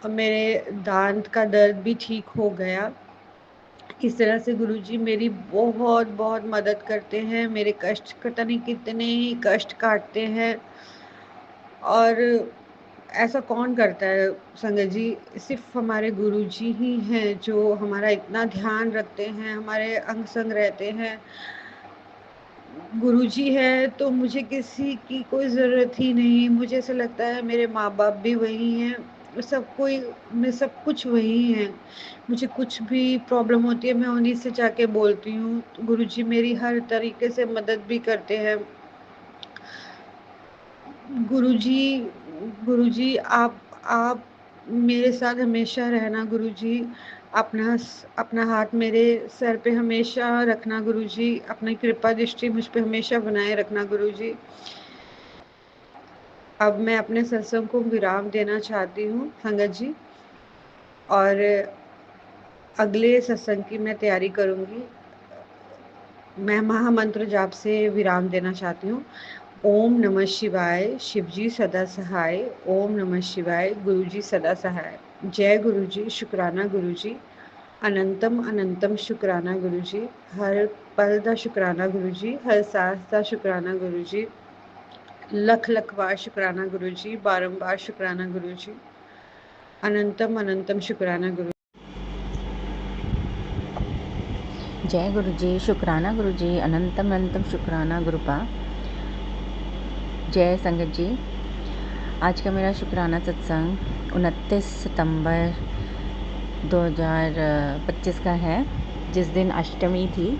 और मेरे दाँत का दर्द भी ठीक हो गया। इस तरह से गुरुजी मेरी बहुत-बहुत मदद करते हैं, मेरे कष्ट पता नहीं कितने ही कष्ट काटते हैं। और ऐसा कौन करता है संगत जी? सिर्फ़ हमारे गुरुजी ही हैं जो हमारा इतना ध्यान रखते हैं, हमारे अंग-संग रहते हैं। गुरुजी है तो मुझे किसी की कोई ज़रूरत ही नहीं। मुझे ऐसा लगता है मेरे माँ-बाप भी वही हैं, सब कुछ वही हैं। मुझे कुछ भी प्रॉब्लम होती है मैं उन्हीं से जाके बोलती हूँ। गुरुजी मेरी हर तरीके से मदद भी करते हैं। गुरुजी गुरुजी आप मेरे साथ हमेशा रहना गुरुजी। अपना हाथ मेरे सर पे हमेशा रखना गुरुजी। अपनी कृपा दृष्टि मुझ पे हमेशा बनाए रखना गुरुजी। अब मैं अपने सत्संग को विराम देना चाहती हूँ संगत जी, और अगले सत्संग की मैं तैयारी करूँगी। मैं महामंत्र जाप से विराम देना चाहती हूँ। ओम नमः शिवाय, शिवजी सदा सहाय। ओम नमः शिवाय, गुरुजी सदा सहाय। जय गुरुजी, शुक्राना गुरुजी। अनंतम अनंतम शुक्राना गुरुजी। हर पल दा शुक्राना गुरुजी, हर सांस दा शुक्राना गुरुजी। लख लख बार शुक्राना गुरुजी, बारंबार शुक्राना गुरुजी। अनंतम अनंतम शुक्राना गुरु। जय गुरु जी, शुक्राना गुरु जी, अनंतम अनंतम शुक्राना गुरुपा। जय संगत जी, आज का मेरा शुक्राना सत्संग 29 सितंबर 2025 का है, जिस दिन अष्टमी थी।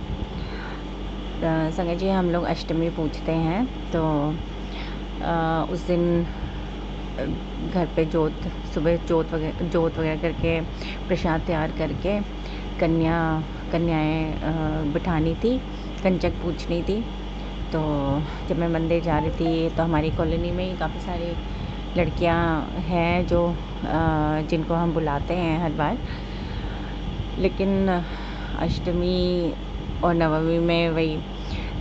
संगत जी, हम लोग अष्टमी पूजते हैं, तो उस दिन घर पे सुबह जोत वगैरह करके प्रसाद तैयार करके कन्याएं बिठानी थी, कंचक पूछनी थी। तो जब मैं मंदिर जा रही थी तो हमारी कॉलोनी में काफ़ी सारी लड़कियां हैं जो जिनको हम बुलाते हैं हर बार, लेकिन अष्टमी और नवमी में वही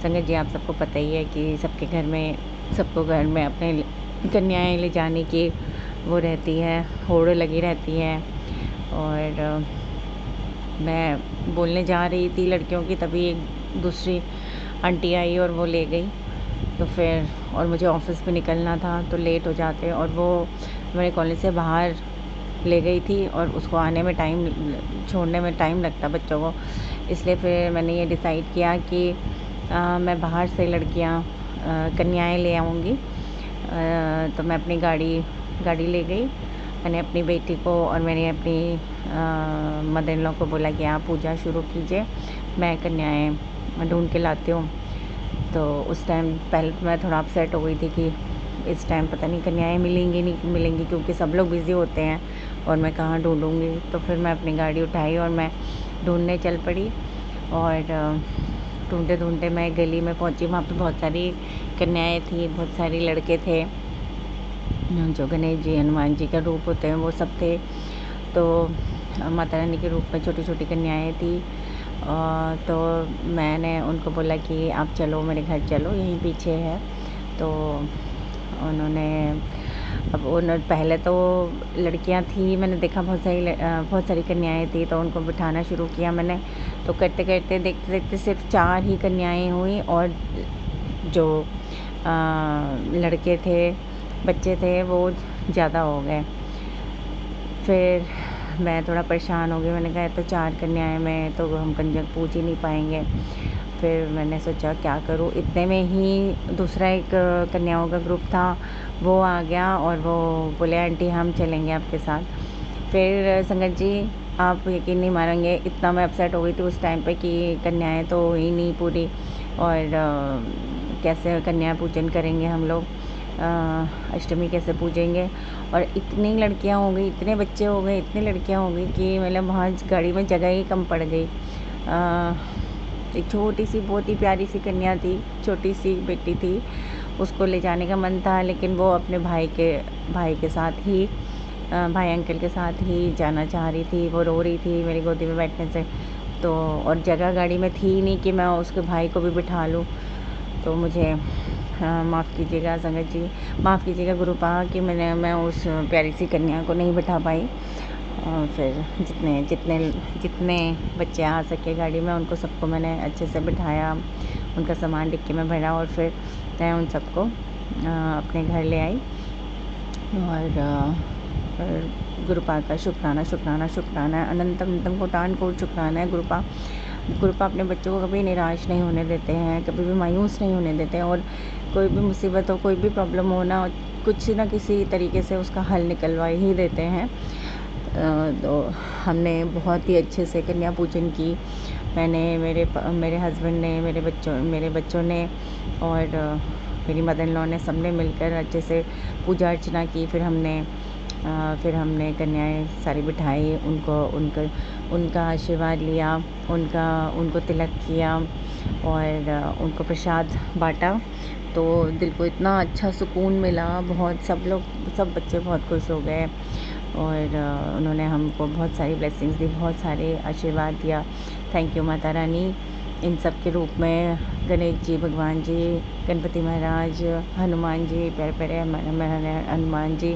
संगत जी, आप सबको पता ही है कि सबको घर में अपने कन्याएं ले जाने की वो रहती है, होड़ लगी रहती है। और मैं बोलने जा रही थी लड़कियों की, तभी एक दूसरी आंटी आई और वो ले गई। तो फिर और मुझे ऑफ़िस भी निकलना था तो लेट हो जाते, और वो मेरे कॉलेज से बाहर ले गई थी और उसको आने में छोड़ने में टाइम लगता बच्चों को। इसलिए फिर मैंने ये डिसाइड किया कि मैं बाहर से लड़कियां कन्याएं ले आऊँगी। तो मैं अपनी गाड़ी ले गई। मैंने अपनी बेटी को और मैंने अपनी मदर इन लॉ को बोला कि आप पूजा शुरू कीजिए, मैं कन्याएं ढूंढ के लाती हूँ। तो उस टाइम पहले तो मैं थोड़ा अपसेट हो गई थी कि इस टाइम पता नहीं कन्याएं मिलेंगी नहीं मिलेंगी, क्योंकि सब लोग बिज़ी होते हैं और मैं कहाँ ढूँढूँगी। तो फिर मैं अपनी गाड़ी उठाई और मैं ढूँढने चल पड़ी। और ढूँढते ढूँढते मैं गली में पहुँची। वहाँ पे बहुत सारी कन्याएं थी, बहुत सारे लड़के थे, जो गणेश जी, हनुमान जी का रूप होते हैं वो सब थे। तो माता रानी के रूप में छोटी छोटी कन्याएं थी। तो मैंने उनको बोला कि आप चलो मेरे घर चलो, यहीं पीछे है। तो उन्होंने पहले तो लड़कियां थी, मैंने देखा बहुत सारी कन्याएं थी, तो उनको बिठाना शुरू किया मैंने। तो करते करते देखते देखते सिर्फ 4 ही कन्याएं हुई, और जो लड़के थे, बच्चे थे, वो ज़्यादा हो गए। फिर मैं थोड़ा परेशान हो गई। मैंने कहा तो 4 कन्याएं में तो हम कंजक पूज ही नहीं पाएंगे। फिर मैंने सोचा क्या करूं। इतने में ही दूसरा एक कन्याओं का ग्रुप था, वो आ गया और वो बोले आंटी हम चलेंगे आपके साथ। फिर संगत जी, आप यकीन नहीं मानेंगे, इतना मैं अपसेट हो गई थी उस टाइम पे कि कन्याएं तो हुई नहीं पूरी, और कैसे कन्या पूजन करेंगे हम लोग, अष्टमी कैसे पूजेंगे। और इतनी लड़कियां हो गई, इतने बच्चे हो गए, इतनी लड़कियां हो गई कि मतलब वहाँ गाड़ी में जगह ही कम पड़ गई। एक छोटी सी बहुत ही प्यारी सी कन्या थी, छोटी सी बेटी थी, उसको ले जाने का मन था, लेकिन वो अपने भाई के साथ ही भाई अंकल के साथ ही जाना चाह रही थी। वो रो रही थी मेरी गोदी में बैठने से। तो और जगह गाड़ी में थी नहीं कि मैं उसके भाई को भी बिठा लूँ। तो मुझे माफ़ कीजिएगा संगत जी, माफ़ कीजिएगा गुरुपा कि मैं उस प्यारी सी कन्या को नहीं बिठा पाई। फिर जितने जितने जितने बच्चे आ सके गाड़ी में, उनको सबको मैंने अच्छे से बिठाया, उनका सामान डिक्की में भरा, और फिर मैं उन सबको अपने घर ले आई। और गुरुपा का शुक्राना शुक्राना शुक्राना, अनंतम अनंतम कोटान-कोटि शुक्राना है गुरुपा। गुरुपा अपने बच्चों को कभी निराश नहीं होने देते हैं, कभी भी मायूस नहीं होने देते हैं, और कोई भी मुसीबत हो, कोई भी प्रॉब्लम हो ना, कुछ ना किसी तरीके से उसका हल निकलवा ही देते हैं। तो हमने बहुत ही अच्छे से कन्या पूजन की। मैंने, मेरे हस्बैंड ने, मेरे बच्चों ने, और मेरी मदर इन लॉ ने, सबने मिलकर अच्छे से पूजा अर्चना की। फिर हमने कन्याएं सारी बिठाई, उनका आशीर्वाद लिया, उनको तिलक किया, और उनको प्रसाद बाँटा। तो दिल को इतना अच्छा सुकून मिला, सब बच्चे बहुत खुश हो गए, और उन्होंने हमको बहुत सारी ब्लेसिंग्स दी, बहुत सारे आशीर्वाद दिया। Thank you Mata Rani. इन सब के रूप में गणेश जी भगवान जी, गणपति महाराज, हनुमान जी, प्यारे प्यारे हमारे हनुमान जी,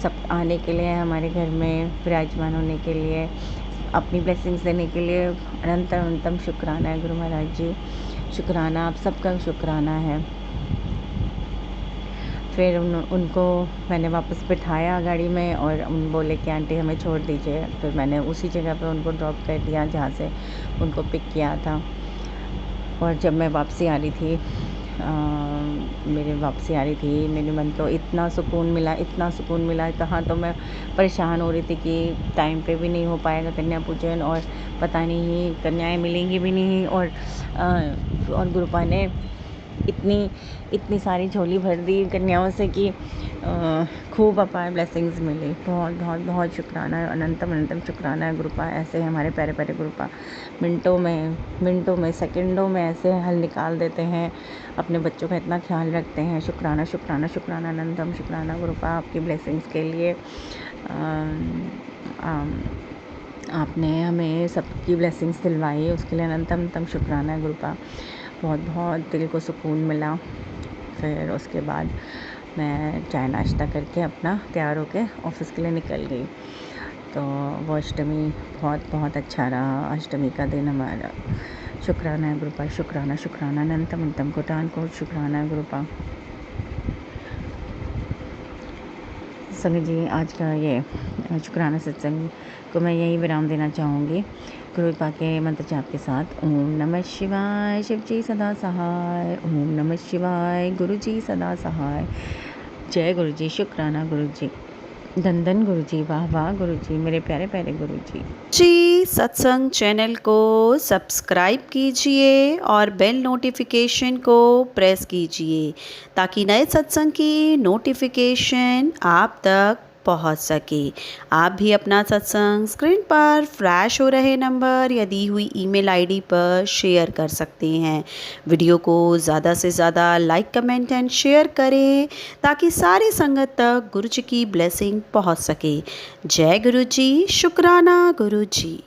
सब आने के लिए, हमारे घर में विराजमान होने के लिए, अपनी ब्लेसिंग्स देने के लिए अनंतम शुक्राना है गुरु महाराज जी। शुक्राना, आप सबका शुक्राना है। फिर उनको मैंने वापस बिठाया गाड़ी में, और बोले कि आंटी हमें छोड़ दीजिए। फिर मैंने उसी जगह पे उनको ड्रॉप कर दिया जहाँ से उनको पिक किया था। और जब मैं वापसी आ रही थी, मेरे मन को इतना सुकून मिला, कहाँ तो मैं परेशान हो रही थी कि टाइम पे भी नहीं हो पाएगा कन्या पूजन, और पता नहीं कन्याएं मिलेंगी भी नहीं। और गुरुपा ने इतनी सारी झोली भर दी कन्याओं से कि खूब अपार ब्लेसिंग्स मिली। बहुत बहुत बहुत शुक्राना है, अनंतम शुक्राना है गुरुपा। ऐसे हमारे प्यारे प्यारे गुरुपा मिनटों में सेकंडों में ऐसे हल निकाल देते हैं, अपने बच्चों का इतना ख्याल रखते हैं। शुक्राना शुक्राना शुक्राना, अनंतम शुक्राना गुरुपा आपकी ब्लेसिंग्स के लिए। आपने हमें सबकी ब्लेसिंग्स दिलवाई, उसके लिए अनंतम शुक्राना है गुरुपा। बहुत बहुत दिल को सुकून मिला। फिर उसके बाद मैं चाय नाश्ता करके अपना तैयार होके ऑफ़िस के लिए निकल गई। तो वो अष्टमी बहुत बहुत अच्छा रहा। अष्टमी का दिन हमारा शुक्राना है गुरुपा, शुक्राना शुक्राना अनंतम अनंतम कोटान कोट शुक्राना है गुरुपा। संगत जी, आज का ये शुक्राना सत्संग को मैं यही विराम देना चाहूँगी गुरुपा के मंत्र जाप के साथ। ओम नमः शिवाय, शिव जी सदा सहाय। ओम नमः शिवाय, गुरु जी सदा सहाय। जय गुरु जी, शुक्राना गुरु जी, धन धन गुरु जी, वाह वाह गुरु जी, मेरे प्यारे प्यारे गुरु जी। सत्संग चैनल को सब्सक्राइब कीजिए और बेल नोटिफिकेशन को प्रेस कीजिए ताकि नए सत्संग की नोटिफिकेशन आप तक पहुंच सके। आप भी अपना सत्संग स्क्रीन पर फ्लैश हो रहे नंबर या दी हुई ईमेल आईडी पर शेयर कर सकते हैं। वीडियो को ज़्यादा से ज़्यादा लाइक, कमेंट एंड शेयर करें ताकि सारी संगत तक गुरु जी की ब्लेसिंग पहुंच सके। जय गुरु जी, शुक्राना गुरु जी।